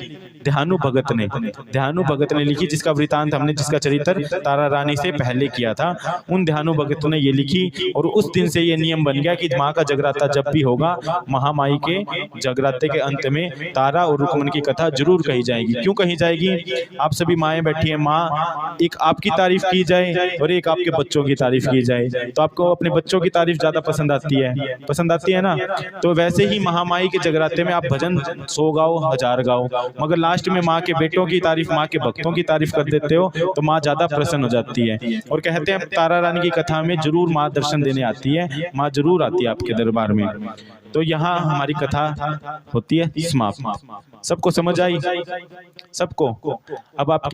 ध्यानु भगत ने। ध्यानु भगत ने लिखी, जिसका वृतांत हमने, जिसका चरित्र तारा रानी से पहले किया था, उन ध्यानु भगत ने ये लिखी। और उस दिन से ये नियम बन गया कि माँ का जगराता जब भी होगा, महामाई के जगराते के अंत में तारा और रुक्मन की कथा जरूर कही जाएगी। क्यों कही जाएगी, आप सभी माएँ बैठी हैं, माँ एक आपकी तारीफ की जाए और एक आपके बच्चों की तारीफ की जाए, तो आपको अपने बच्चों की तारीफ ज्यादा पसंद आती है ना। तो वैसे ही महामाई के जगराते में आप भजन 100 गाओ 1000 गाओ, मगर लास्ट में माँ के बेटों की तारीफ, माँ के भक्तों की तारीफ कर देते हो तो माँ ज्यादा प्रसन्न हो जाती है। और कहते हैं तारा रानी की कथा में जरूर माँ दर्शन देने आती है, माँ जरूर आती है आपके दरबार में। तो यहाँ हमारी कथा होती है समाप्त। सबको समझ आई? सबको? अब आप